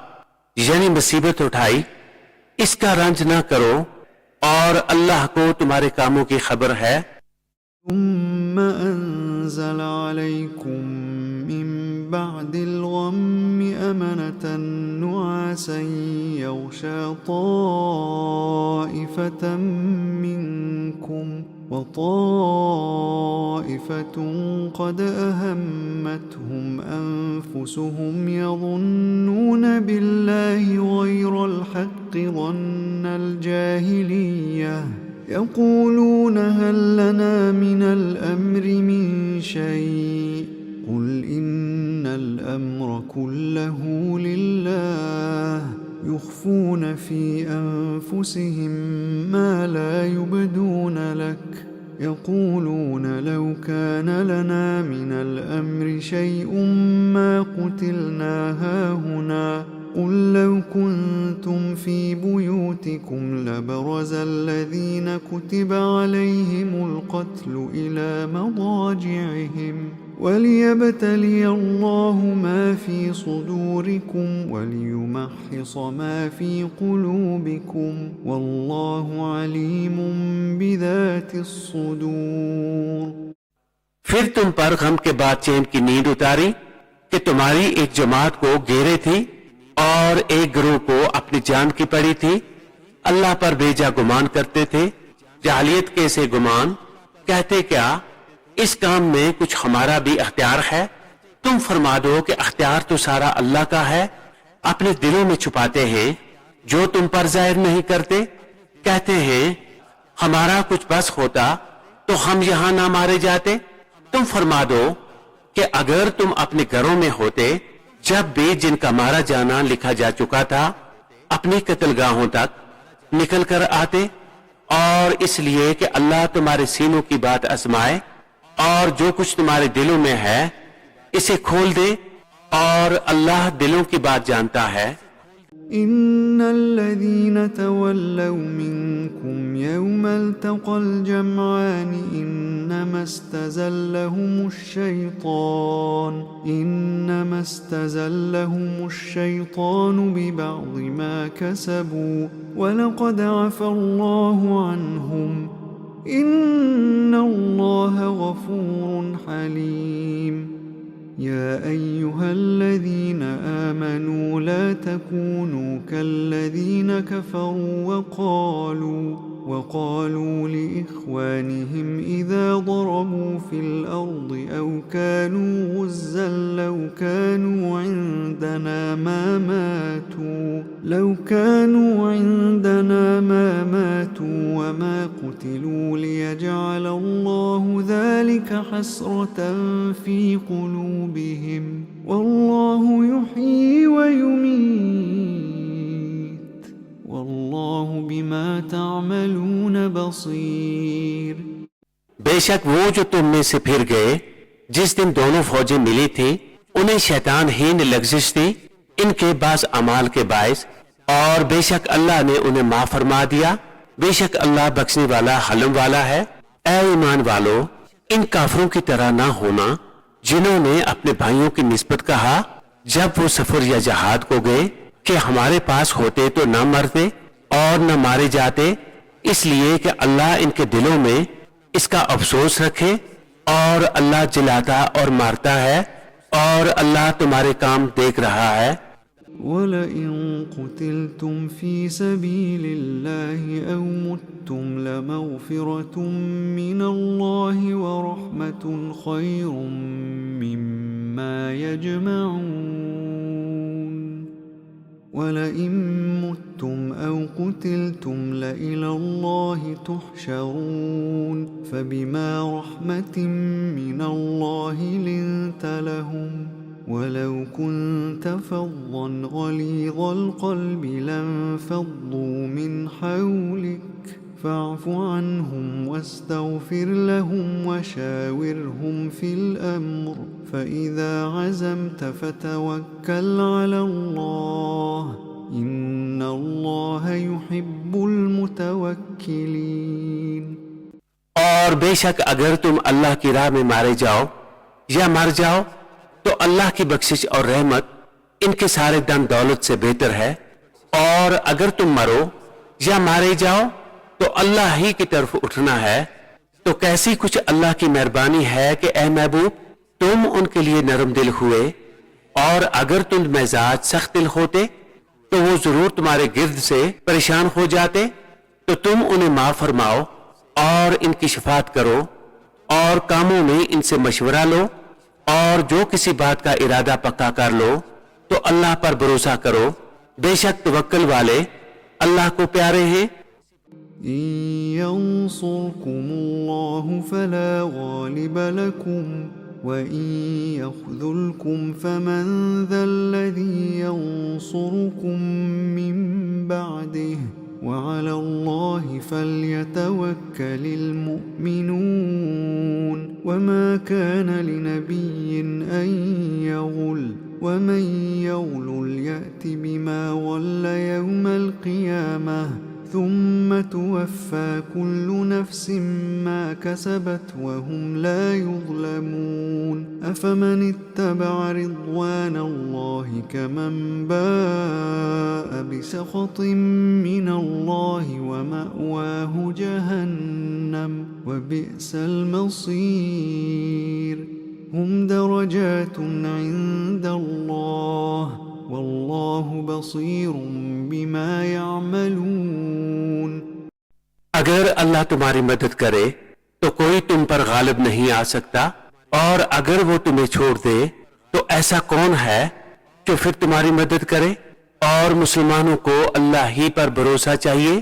यानी मुसीबत उठाई, इसका रंज ना करो, और अल्लाह को तुम्हारे कामों की खबर है। ثم أنزل عليكم من بعد الغم أمنة نعاسا يغشى طائفة منكم وطائفة قد أهمتهم أنفسهم يظنون بالله غير الحق ظن الجاهلية يقولون هل لنا من الأمر من شيء قل إن الأمر كله لله يخفون في أنفسهم ما لا يبدون لك يقولون لو كان لنا من الأمر شيء ما قتلنا هاهنا قل لو كنتم في بيوتكم لبرز الذين كتب عليهم القتل إلى مضاجعهم وليبتلي الله ما في صدوركم وليمحص ما في قلوبكم والله عليم بذات الصدور। फिर तुम पर गम के बाद चैन की नींद उतारी कि तुम्हारी एक जमात को घेरे थी और एक गिरोह को अपनी जान की पड़ी थी। अल्लाह पर बेजा गुमान करते थे, जाहिलियत के से गुमान, कहते क्या इस काम में कुछ हमारा भी अख्तियार है। तुम फरमा दो कि अख्तियार तो सारा अल्लाह का है, अपने दिलों में छुपाते हैं जो तुम पर जाहिर नहीं करते। कहते हैं हमारा कुछ बस होता तो हम यहां ना मारे जाते। तुम फरमा दो कि अगर तुम अपने घरों में होते जब भी जिनका मारा जाना लिखा जा चुका था, अपनी कत्लगाहों तक निकल कर आते, और इसलिए कि अल्लाह तुम्हारे सीनों की बात आजमाए और जो कुछ तुम्हारे दिलों में है इसे खोल दे, और अल्लाह दिलों की बात जानता है। إن الذين تولوا منكم يوم التقى الجمعان إنما استزلهم الشيطان ببعض ما كسبوا ولقد عفى الله عنهم إن الله غفور حليم يا أيها الذين آمنوا لا تكونوا كالذين كفروا وقالوا لإخوانهم إذا ضربوا في الأرض أو كانوا غزا لو كانوا عندنا ما ماتوا وما قتلوا ليجعل الله ذلك حسرة في قلوبهم والله يحيي ويميت والله بما تعملون بصير। बेशक वो जो तुम में से फिर गए जिस दिन दोनों फौजें मिली थी उन्हें शैतान ही ने लग्जिश दी इनके बास अमाल के बायस, और बेशक अल्लाह ने उन्हें माफ फरमा दिया। बेशक अल्लाह बख्शने वाला हलम वाला है। ऐ ईमान वालो, इन काफरों की तरह ना होना जिन्होंने अपने भाइयों की निस्बत कहा जब वो सफर या जहाद को गए कि हमारे पास होते तो न मरते और न मारे जाते, इसलिए कि अल्लाह इनके दिलों में इसका अफसोस रखे, और अल्लाह जिलाता और मारता है, और अल्लाह तुम्हारे काम देख रहा है। وَلَئِن قُتِلْتُمْ فِي سَبِيلِ اللَّهِ أَوْ مُتُّمْ لَمَغْفِرَةٌ مِّنَ اللَّهِ وَرَحْمَةٌ خَيْرٌ مِّمَّا يَجْمَعُونَ وَلَئِن مُتُّمْ أَوْ قُتِلْتُمْ لَإِلَى اللَّهِ تُحْشَرُونَ فَبِمَا رَحْمَةٍ مِّنَ اللَّهِ لِنتَ لَهُمْ ولو كنت فظا غليظ القلب لانفضوا من حولك فاعف عنهم واستغفر لهم وشاورهم في الأمر فإذا عزمت فتوكل على الله إن الله يحب المتوكلين। और बेशक अगर तुम अल्लाह की राह में मारे जाओ या मर जाओ तो अल्लाह की बख्शिश और रहमत इनके सारे धन दौलत से बेहतर है, और अगर तुम मरो या मारे जाओ तो अल्लाह ही की तरफ उठना है। तो कैसी कुछ अल्लाह की मेहरबानी है कि ए महबूब तुम उनके लिए नरम दिल हुए, और अगर तुम मिजाज सख्त दिल होते तो वो जरूर तुम्हारे गिर्द से परेशान हो जाते। तो तुम उन्हें माफ फरमाओ और इनकी शफाअत करो, और कामों में इनसे मशवरा लो, और जो किसी बात का इरादा पक्का कर लो तो अल्लाह पर भरोसा करो। बेशक तवक्कल वाले अल्लाह को प्यारे हैं। إن ينصركم الله فلا غالب لكم وإن يخذلكم فمن ذا الذي ينصركم من بعده وعلى الله فليتوكل المؤمنون وما كان لنبي أن يغل ومن يغل يأت بما غل يوم القيامة ثم توفى كل نفس ما كسبت وهم لا يظلمون أفمن اتبع رضوان الله كمن باء بسخط من الله ومأواه جهنم وبئس المصير هم درجات عند الله والله بصير بما يعملون। अगर अल्लाह तुम्हारी मदद करे तो कोई तुम पर गालिब नहीं आ सकता, और अगर वो तुम्हें छोड़ दे तो ऐसा कौन है जो फिर तुम्हारी मदद करे। और मुसलमानों को अल्लाह ही पर भरोसा चाहिए,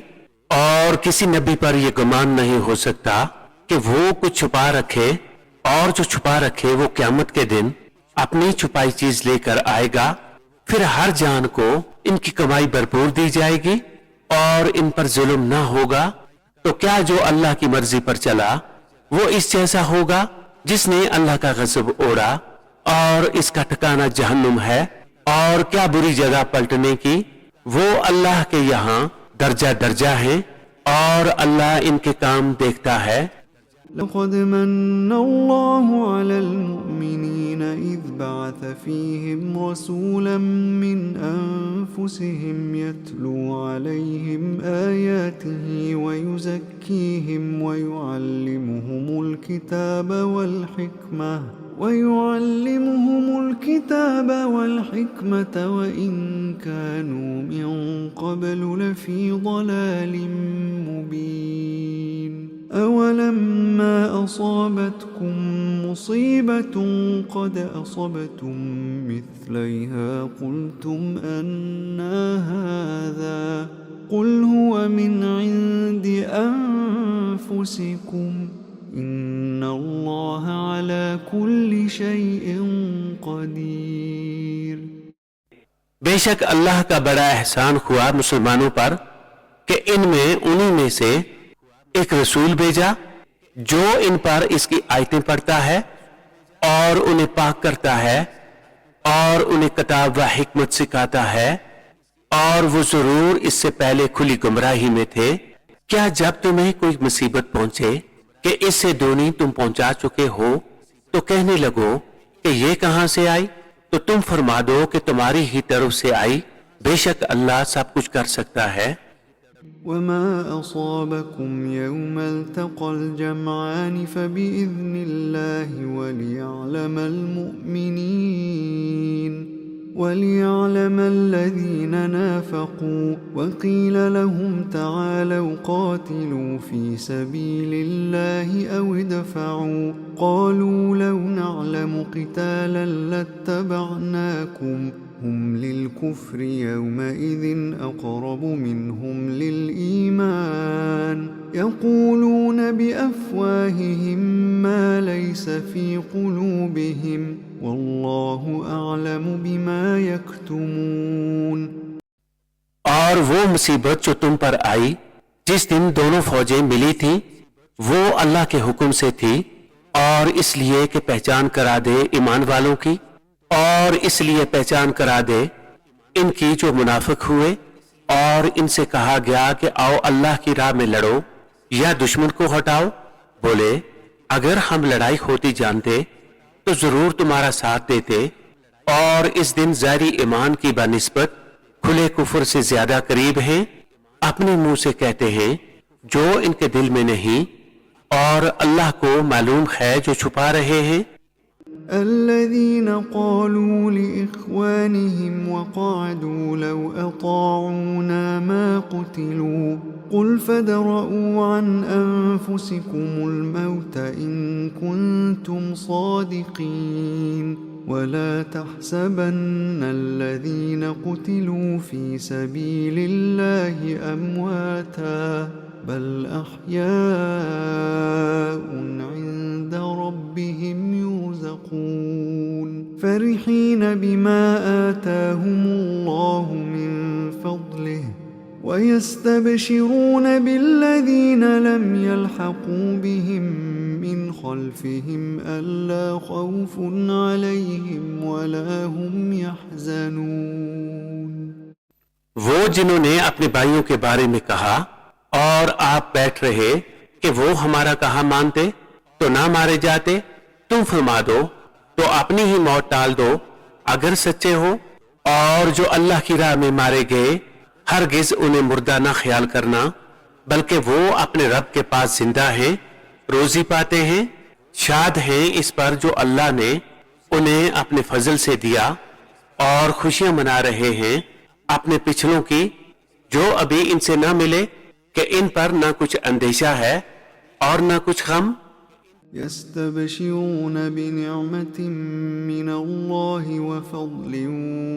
और किसी नबी पर यह गुमान नहीं हो सकता कि वो कुछ छुपा रखे, और जो छुपा रखे वो क़यामत के दिन अपनी छुपाई चीज लेकर आएगा। फिर हर जान को इनकी कमाई भरपूर दी जाएगी और इन पर जुल्म ना होगा। तो क्या जो अल्लाह की मर्जी पर चला वो इस जैसा होगा जिसने अल्लाह का गज़ब ओढ़ा और इसका ठिकाना जहन्नुम है। और क्या बुरी जगह पलटने की, वो अल्लाह के यहाँ दर्जा दर्जा है और अल्लाह इनके काम देखता है। لقد من الله على المؤمنين إذ بعث فيهم رسولا من أنفسهم يتلو عليهم آياته ويزكيهم ويعلمهم الكتاب والحكمة وإن كانوا من قبل لفي ضلال مبين أولما أصابتكم مصيبة قد أصبتم مثليها قلتم أنى هذا قل هو من عند أنفسكم إن الله على كل شيء قدير। बेशक अल्लाह का बड़ा एहसान हुआ मुसलमानों पर कि इनमें उन्हीं में से एक रसूल भेजा जो इन पर इसकी आयतें पढ़ता है और उन्हें पाक करता है और उन्हें किताब व हिकमत सिखाता है, और वो जरूर इससे पहले खुली गुमराही में थे। क्या जब तुम्हें कोई मुसीबत पहुंचे कि इससे दूनी तुम पहुंचा चुके हो तो कहने लगो कि ये कहां से आई, तो तुम फरमा दो कि तुम्हारी ही तरफ से आई, बेशक अल्लाह सब कुछ कर सकता है। وما أصابكم يوم التقى الجمعان فبإذن الله وليعلم الذين نافقوا وقيل لهم تعالوا قاتلوا في سبيل الله أو ادفعوا قالوا لو نعلم قتالا لاتبعناكم هم للكفر يومئذ أقرب منهم للإيمان يقولون بأفواههم ما ليس في قلوبهم والله أعلم بما يكتمون। और वो मुसीबत जो तुम पर आई जिस दिन दोनों फौजें मिली थी वो अल्लाह के हुक्म से थी, और इसलिए कि पहचान करा दे ईमान वालों की, और इसलिए पहचान करा दे इनकी जो मुनाफिक हुए, और इनसे कहा गया कि आओ अल्लाह की राह में लड़ो या दुश्मन को हटाओ। बोले अगर हम लड़ाई होती जानते तो जरूर तुम्हारा साथ देते, और इस दिन ज़ाहिरी ईमान की बनिस्बत खुले कुफर से ज्यादा करीब हैं। अपने मुंह से कहते हैं जो इनके दिल में नहीं, और अल्लाह को मालूम है जो छुपा रहे हैं। الذين قالوا لإخوانهم وقعدوا لو أطاعونا ما قتلوا قل فادرءوا عن أنفسكم الموت إن كنتم صادقين ولا تحسبن الذين قتلوا في سبيل الله أمواتا بل أحياء عند ربهم يرزقون فرحين بما آتاهم الله من فضله ويستبشرون بالذين لم يلحقوا بهم من خلفهم ألا خوف عليهم ولا هم يحزنون। वो जिन्होंने अपने भाइयों के बारे में कहा और आप बैठ रहे कि वो हमारा कहा मानते तो ना मारे जाते, तुम फरमा दो तो अपनी ही मौत टाल दो अगर सच्चे हो, और जो अल्लाह की राह में मारे गए हरगिज उन्हें मुर्दा ना ख्याल करना, बल्कि वो अपने रब के पास जिंदा हैं, रोजी पाते हैं, शाद हैं इस पर जो अल्लाह ने उन्हें अपने फजल से दिया, और खुशियां मना रहे हैं अपने पिछलों की जो अभी इनसे ना मिले कि इन पर ना कुछ अंदेशा है और ना कुछ गम। يستبشرون بنعمة من الله وفضل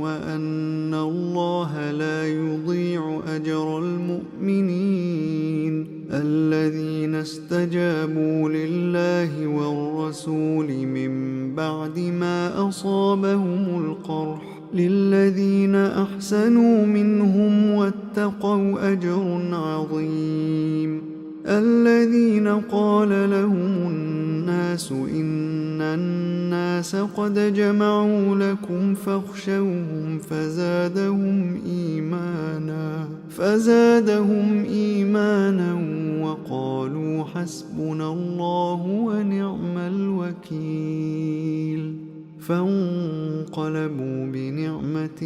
وأن الله لا يضيع أجر المؤمنين الذين استجابوا لله والرسول من بعد ما أصابهم القرح للذين أحسنوا منهم واتقوا أجر عظيم الذين قال لهم الناس إن الناس قد جمعوا لكم فاخشوهم فزادهم إيمانا وقالوا حسبنا الله ونعم الوكيل فانقلبوا بنعمة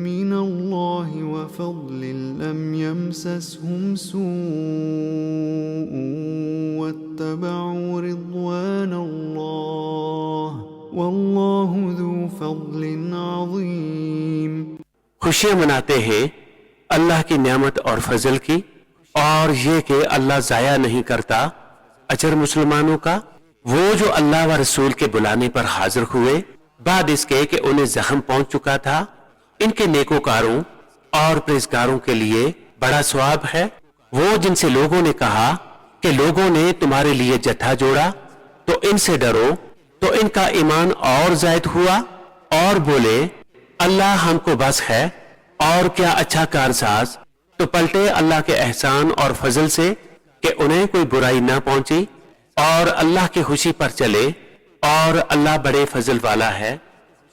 من الله وفضل لم يمسسهم سوء واتبعوا رضوان الله والله ذو فضل عظيم। खुशियां मनाते हैं अल्लाह की नेमत और फजल की, और ये कि अल्लाह जाया नहीं करता अजर मुसलमानों का। वो जो अल्लाह व रसूल के बुलाने पर हाजिर हुए बाद इसके कि उन्हें जख्म पहुंच चुका था, इनके नेकोकारों और परहेजगारों के लिए बड़ा सवाब है। वो जिनसे लोगों ने कहा कि लोगों ने तुम्हारे लिए जत्था जोड़ा तो इनसे डरो, तो इनका ईमान और जायद हुआ और बोले अल्लाह हमको बस है और क्या अच्छा कारसाज। तो पलटे अल्लाह के एहसान और फजल से कि उन्हें कोई बुराई ना पहुंची और अल्लाह की खुशी पर चले, और अल्लाह बड़े फजल वाला है।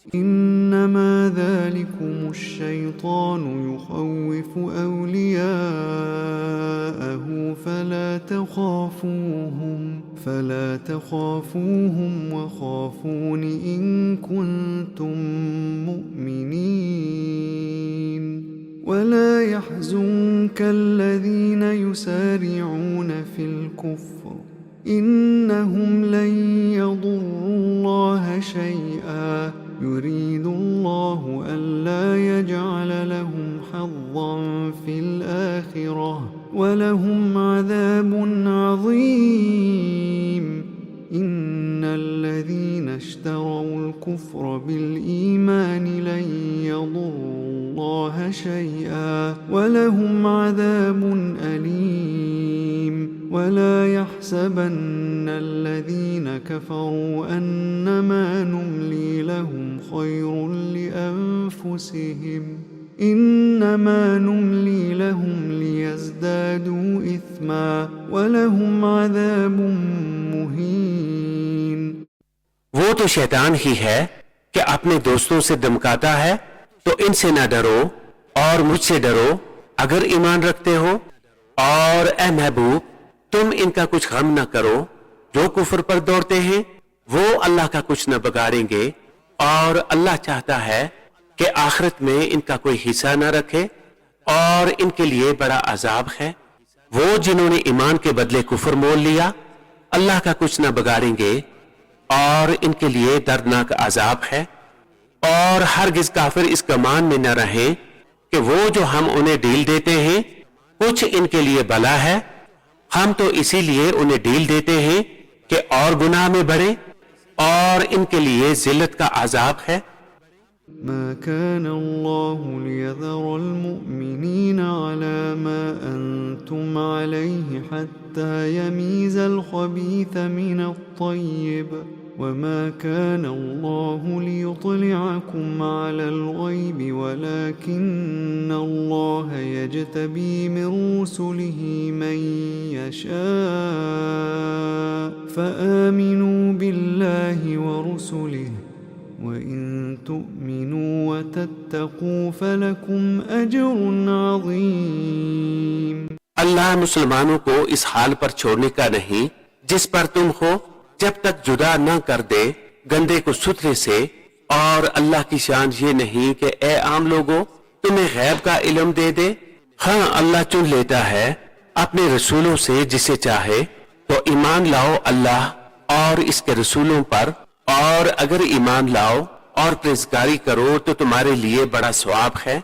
إنما ذلكم الشيطان يخوف أولياءه فلا تخافوهم وخافون إن كنتم مؤمنين ولا يحزنك الذين يسارعون في الكفر إنهم لن يضروا الله شيئا يريد الله ألا يجعل لهم حظا في الآخرة ولهم عذاب عظيم إن الذين اشتروا الكفر بالإيمان لن يضروا الله شيئا ولهم عذاب أليم ولا يحسبن الذين كفروا أنما نملي لهم خير لأنفسهم إنما نملي لهم ليزدادوا إثما ولهم عذاب मुहीन। वो तो शैतान ही है कि अपने दोस्तों से धमकाता है तो इनसे ना डरो और मुझसे डरो अगर ईमान रखते हो, और ए महबूब तुम इनका कुछ गम न करो। जो कुफर पर दौड़ते हैं वो अल्लाह का कुछ न बिगाड़ेंगे, और अल्लाह चाहता है कि आखिरत में इनका कोई हिस्सा न रखे और इनके लिए बड़ा अजाब है। वो जिन्होंने ईमान के बदले कुफर मोल लिया अल्लाह का कुछ न बिगाड़ेंगे और इनके लिए दर्दनाक अजाब है। और हरगिज काफिर इस गमान में न रहे कि वो जो हम उन्हें डील देते हैं कुछ इनके लिए भला है, हम तो इसीलिए उन्हें डील देते हैं कि और गुनाह में बढ़े और इनके लिए जिल्लत का अजाब है। ما كان الله ليذر المؤمنين على ما أنتم عليه حتى يميز الخبيث من الطيب وما كان الله ليطلعكم على الغيب ولكن الله يجتبي من رسله من يشاء فآمنوا بالله ورسله وإن تؤمنوا وتتقوا فلكم أجر عظيم। अल्लाह मुसलमानों को इस हाल पर छोड़ने का नहीं जिस पर तुम हो, जब तक जुदा न कर दे गंदे को सुथरे से। और अल्लाह की शान ये नहीं कि ए आम लोगों तुम्हें गैब का इल्म दे दे। हाँ, अल्लाह चुन लेता है अपने रसूलों से जिसे चाहे। तो ईमान लाओ अल्लाह और इसके रसूलों पर, और अगर ईमान लाओ और परहेजगारी करो तो तुम्हारे लिए बड़ा सवाब है।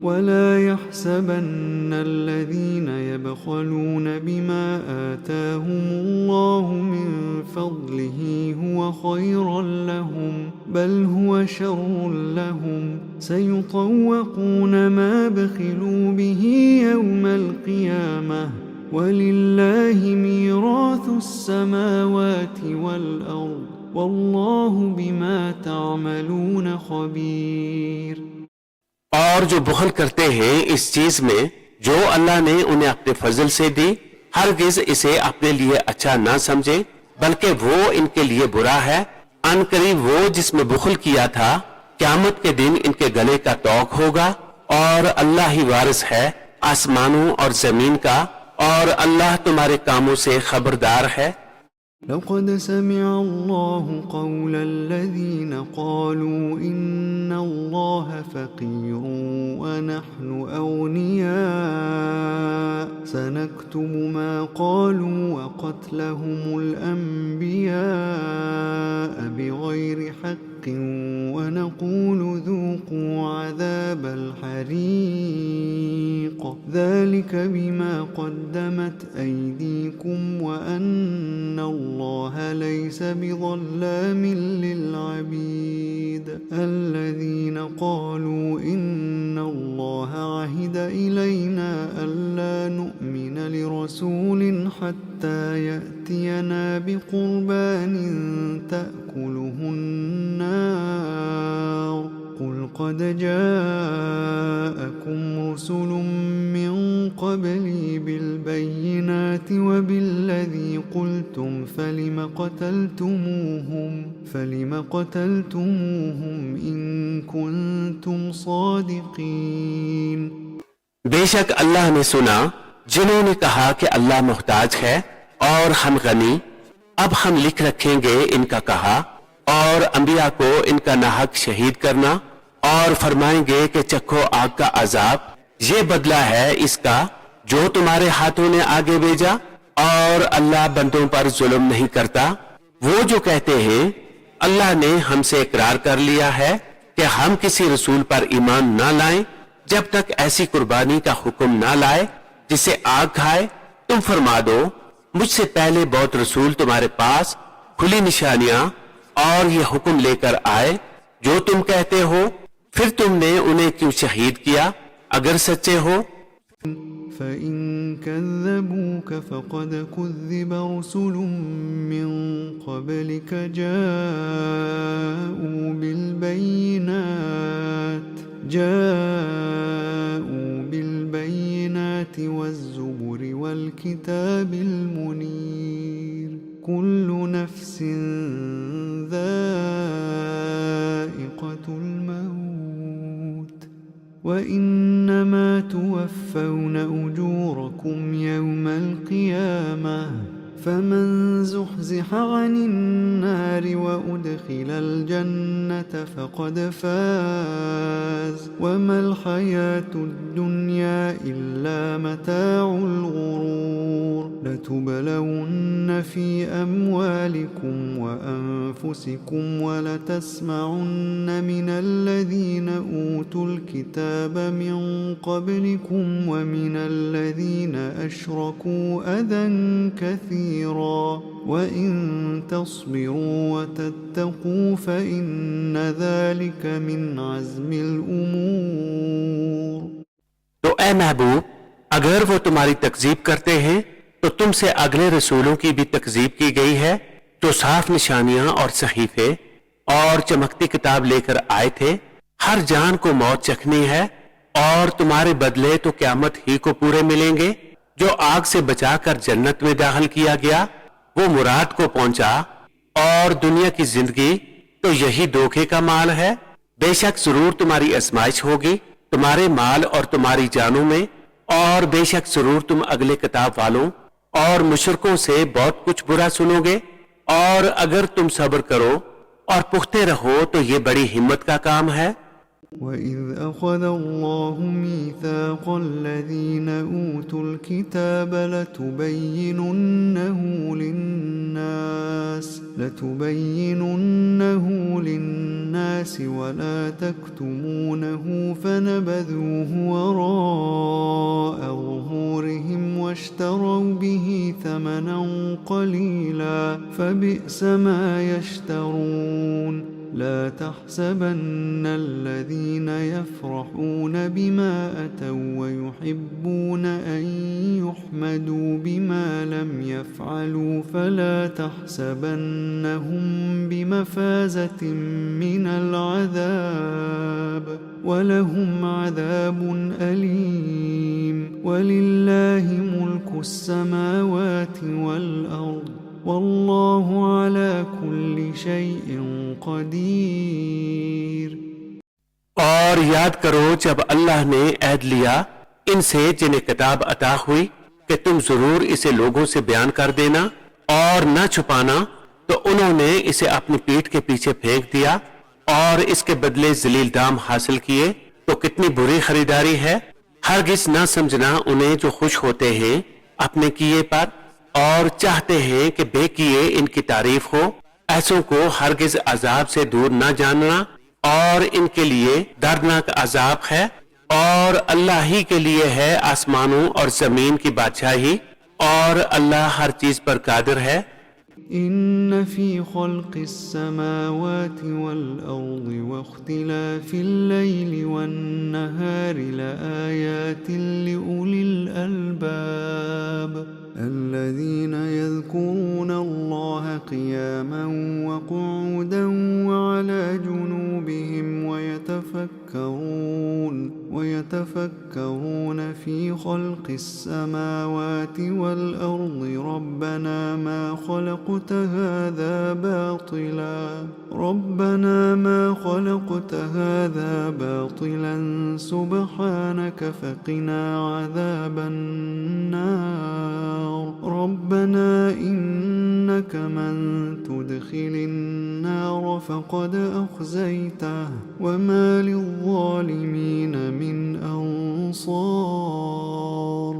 ولا يحسبن الذين يبخلون بما آتاهم الله من فضله هو خيرا لهم بل هو شر لهم سيطوقون ما بخلوا به يوم القيامة ولله ميراث السماوات والأرض والله بما تعملون خبير। और जो बुखल करते हैं इस चीज में जो अल्लाह ने उन्हें अपने फजल से दी, हरगिज इसे अपने लिए अच्छा ना समझे, बल्कि वो इनके लिए बुरा है। अनकरीब वो जिसमें बुखल किया था, क़यामत के दिन इनके गले का तौक होगा। और अल्लाह ही वारिस है आसमानों और जमीन का, और अल्लाह तुम्हारे कामों से खबरदार है। لقد سمع الله قول الذين قالوا إن الله فقير ونحن أغنياء سنكتب ما قالوا وقتلهم الأنبياء بغير حق ونقول ذوقوا عذاب الحريق ذلك بما قدمت أيديكم وأن الله ليس بظلام للعبيد الذين قالوا إن الله عهد إلينا ألا نؤمن لرسول حتى يأتينا بقربان تأكله النار قل قد جاءكم رسل من قبلي بالبينات وبالذي قلتم فلم قتلتموهم إن كنتم صادقين। बेशक अल्लाह ने सुना जिन्होंने कहा कि अल्लाह मोहताज है और हम गनी। अब हम लिख रखेंगे इनका कहा और अंबिया को इनका नाहक शहीद करना, और फरमाएंगे कि चखो आग का अजाब, ये बदला है इसका जो तुम्हारे हाथों ने आगे भेजा, और अल्लाह बंदों पर जुल्म नहीं करता। वो जो कहते हैं अल्लाह ने हमसे इकरार कर लिया है कि हम किसी रसूल पर ईमान ना लाएं जब तक ऐसी कुर्बानी का हुक्म ना लाए जिसे आग खाए। तुम फरमा दो मुझसे पहले बहुत रसूल तुम्हारे पास खुली निशानियां और ये हुक्म लेकर आए जो तुम कहते हो, फिर तुमने उन्हें क्यों शहीद किया अगर सच्चे हो। فإن كذبوك فقد كذب رسل من قبلك جاءوا بالبينات والزبر والكتاب المنير كل نفس ذائقة الموت وإنما توفون أجوركم يوم القيامة فمن زحزح عن النار وأدخل الجنة فقد فاز وما الحياة الدنيا إلا متاع الغرور لتبلون في أموالكم وأنفسكم ولتسمعن من الذين أوتوا الكتاب من قبلكم ومن الذين أشركوا أذى كثيرا وإن تصبروا وتتقوا فإن ذلك من عزم الأمور। तो ए महबूब, अगर वो तुम्हारी तकजीब करते हैं तो तुमसे अगले रसूलों की भी तकजीब की गई है जो साफ निशानियां और सहीफे और चमकती किताब लेकर आए थे। हर जान को मौत चखनी है और तुम्हारे बदले तो क़यामत ही को पूरे मिलेंगे। जो आग से बचाकर जन्नत में दाखिल किया गया वो मुराद को पहुंचा, और दुनिया की जिंदगी तो यही धोखे का माल है। बेशक जरूर तुम्हारी आजमाइश होगी तुम्हारे माल और तुम्हारी जानों में, और बेशक जरूर तुम अगले किताब वालों और मुशरिकों से बहुत कुछ बुरा सुनोगे। और अगर तुम सब्र करो और पुख्ते रहो तो ये बड़ी हिम्मत का काम है। وإذ أخذ الله ميثاق الذين أوتوا الكتاب لتبيننه للناس ولا تكتمونه فنبذوه وراء ظهورهم واشتروا به ثمنا قليلا فبئس ما يشترون لا تحسبن الذين يفرحون بما أتوا ويحبون أن يحمدوا بما لم يفعلوا فلا تحسبنهم بمفازة من العذاب ولهم عذاب أليم वलिल्लाहि मुल्कुस समावाति वल अर्द वल्लाहु अला कुल्लि शैइन क़दीर। और याद करो जब अल्लाह ने ऐद लिया इनसे जिन्हें किताब अता हुई कि तुम जरूर इसे लोगों से बयान कर देना और न छुपाना, तो उन्होंने इसे अपनी पीठ के पीछे फेंक दिया और इसके बदले जलील दाम हासिल किए। तो कितनी बुरी खरीदारी है। हरगिज न समझना उन्हें जो खुश होते हैं अपने किए पर और चाहते हैं कि बेकिए इनकी तारीफ हो। ऐसों को हरगिज अजाब से दूर न जानना और इनके लिए दर्दनाक अजाब है। और अल्लाह ही के लिए है आसमानों और जमीन की बादशाही और अल्लाह हर चीज पर कादिर है। इन्न फी खल्क़िस समावाति वल अर्दि वख्तिलाफिल लैलि वन नहारि लआयातिन लिउलिल अलबाब الذين يذكرون الله قياما وقعودا وعلى جنوبهم ويتفكرون في خلق السماوات والأرض ربنا ما خلقت هذا باطلا سبحانك فقنا عذاب النار ربنا إنك من تدخل النار فقد أخزيته وما للظالمين من أنصار।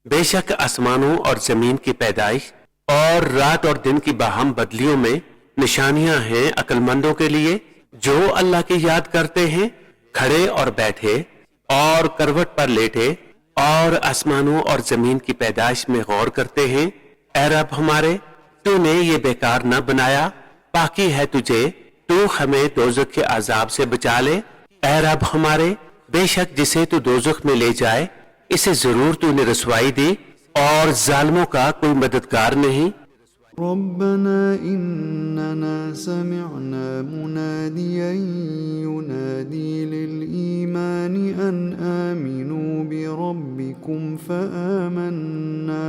बेशक आसमानों और जमीन की पैदाइश और रात और दिन की बाहम बदलियों में निशानियां हैं अक्लमंदों के लिए जो अल्लाह की याद करते हैं, खड़े और बैठे और करवट पर लेटे और आसमानों और जमीन की पैदाइश में गौर करते हैं। ऐ रब हमारे, तूने ये बेकार न बनाया, पाकी है तुझे, तू हमें दोज़ख के अजाब से बचा ले। ऐ रब हमारे, बेशक जिसे तू दोज़ख में ले जाए इसे जरूर तूने रसवाई दी और जालिमों का कोई मददगार नहीं। रब्बना इन्नना समिअना मुनादिया युनादी लिल ईमानि अन आमिनू बिरब्बिकुम फआमन्ना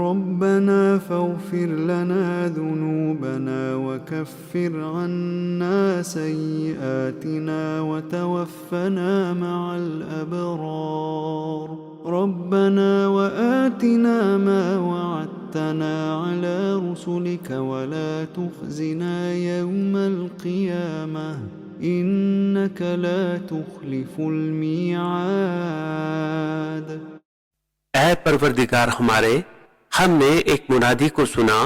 रब्बना फग़फिर लना ज़ुनूबना वकफ्फिर अन्ना सय्यिआतिना वतवफ़्फ़ना मअल अबरार रब्बना वआतिना मा वअदतना अला रुसुलिक वला तुख़ज़िना यौमल क़ियामह इन्नक ला तुख़लिफ़ुल मिआद। ऐ परवरदिगार हमारे, हमने एक मुनादी को सुना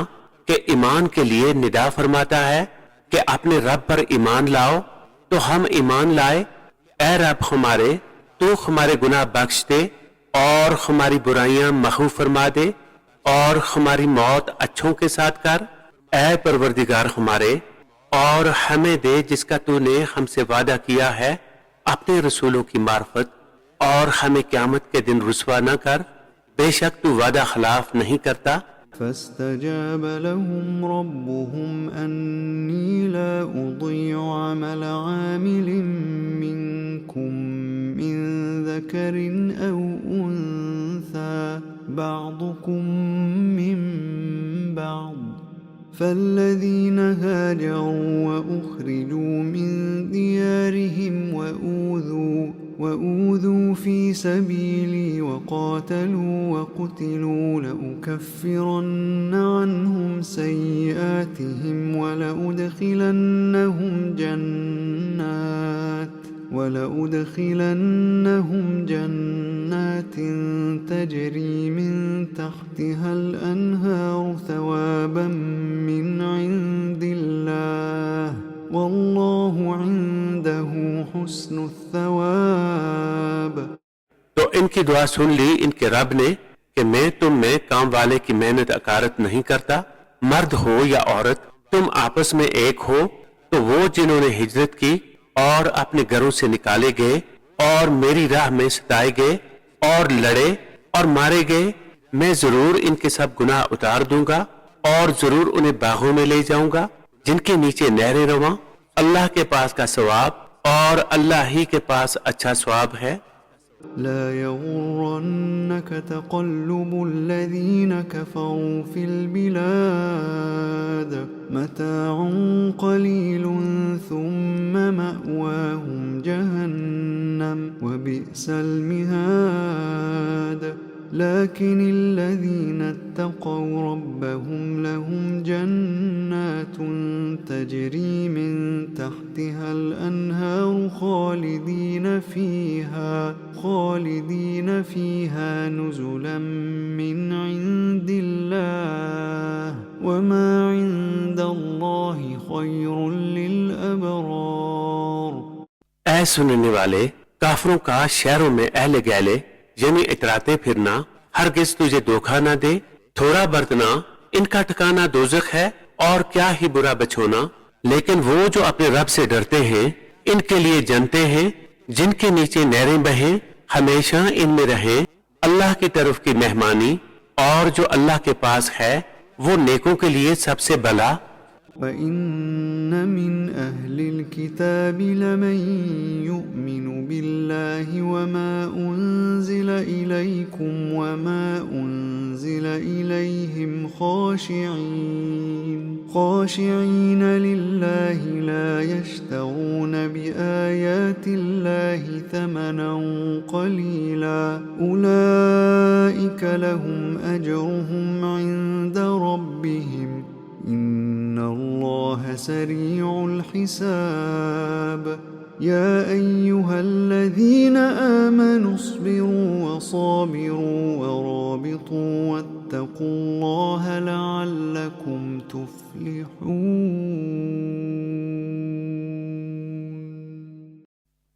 कि ईमान के लिए निदा फरमाता है कि अपने रब पर ईमान लाओ, तो हम ईमान लाए। ऐ रब हमारे, तू हमारे गुनाह बख्श दे और हमारी बुराइयां महू फरमा दे और हमारी मौत अच्छों के साथ कर। ऐ परवरदिगार हमारे, और हमें दे जिसका तूने हमसे वादा किया है अपने रसूलों की मार्फत, और हमें क़यामत के दिन रुसवा न कर, बेशक तू वादा खिलाफ नहीं करता। فاستجاب لهم ربهم أني لا أضيع عمل عامل منكم من ذكر أو أنثى بعضكم من بعض فالذين هاجروا وأخرجوا من ديارهم وأوذوا في سبيلي وقاتلوا وقتلوا لأكفرن عنهم سيئاتهم ولأدخلنهم جنات تجري من تحتها الأنهار ثوابا من عند الله والله عنده حسن الثواب। तो इनकी दुआ सुन ली इनके रब ने कि मैं तुम में काम वाले की मेहनत अकारत नहीं करता। मर्द हो या औरत, तुम आपस में एक हो। तो वो जिन्होंने हिजरत की और अपने घरों से निकाले गए और मेरी राह में सताए गए और लड़े और मारे गए, मैं जरूर इनके सब गुनाह उतार दूंगा और जरूर उन्हें बागों में ले जाऊंगा जिनके नीचे नहरें रवां। अल्लाह के पास का सवाब और अल्लाह ही के पास अच्छा सवाब है। لا يغرنك تقلب الذين كفروا في البلاد متاع قليل ثم مأواهم جهنم وبئس المهاد لكن الذين اتقوا ربهم لهم جنات تجري من تحتها الأنهار خالدين فيها نزلا من عند الله وما عند الله خير للأبرار। ऐ सुनने वाले, काफरों का शहरों में अहले गहले यानी इतराते फिरना हरगिज तुझे धोखा न दे। थोड़ा बरतना, इनका ठिकाना दोजख है और क्या ही बुरा बछोना। लेकिन वो जो अपने रब से डरते हैं इनके लिए जन्नते हैं जिनके नीचे नहरें बहें, हमेशा इनमें रहें। अल्लाह की तरफ की मेहमानी और जो अल्लाह के पास है वो नेकों के लिए सबसे भला। وَإِنَّ مِنْ أَهْلِ الْكِتَابِ لَمَنْ يُؤْمِنُ بِاللَّهِ وَمَا أُنْزِلَ إِلَيْكُمْ وَمَا أُنْزِلَ إِلَيْهِمْ خاشعين لله لا يشترون بآيات الله ثمنا قليلا أولئك لهم أجرهم عند ربهم إن الله سريع الحساب يا أيها الذين آمنوا اصبروا وصابروا ورابطوا واتقوا الله لعلكم تفلحون।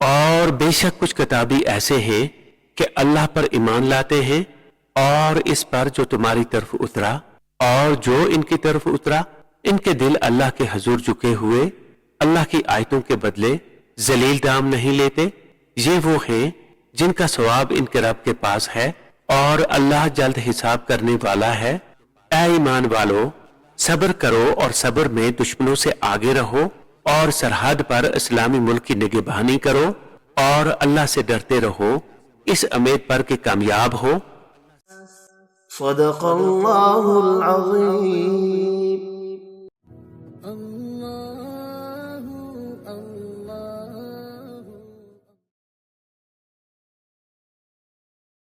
और बेशक कुछ किताबी ऐसे हैं कि अल्लाह पर ईमान लाते हैं और इस पर जो तुम्हारी तरफ उतरा और जो इनकी तरफ उतरा, इनके दिल अल्लाह के हजूर झुके हुए अल्लाह की आयतों के बदले जलील दाम नहीं लेते। ये वो हैं जिनका सवाब इनके रब के पास है और अल्लाह जल्द हिसाब करने वाला है। ऐ ईमान वालो, सब्र करो और सब्र में दुश्मनों से आगे रहो और सरहद पर इस्लामी मुल्क की निगहबानी करो और अल्लाह से डरते रहो इस उम्मीद पर कि कामयाब हो। सदक़ल्लाहुल अज़ीम।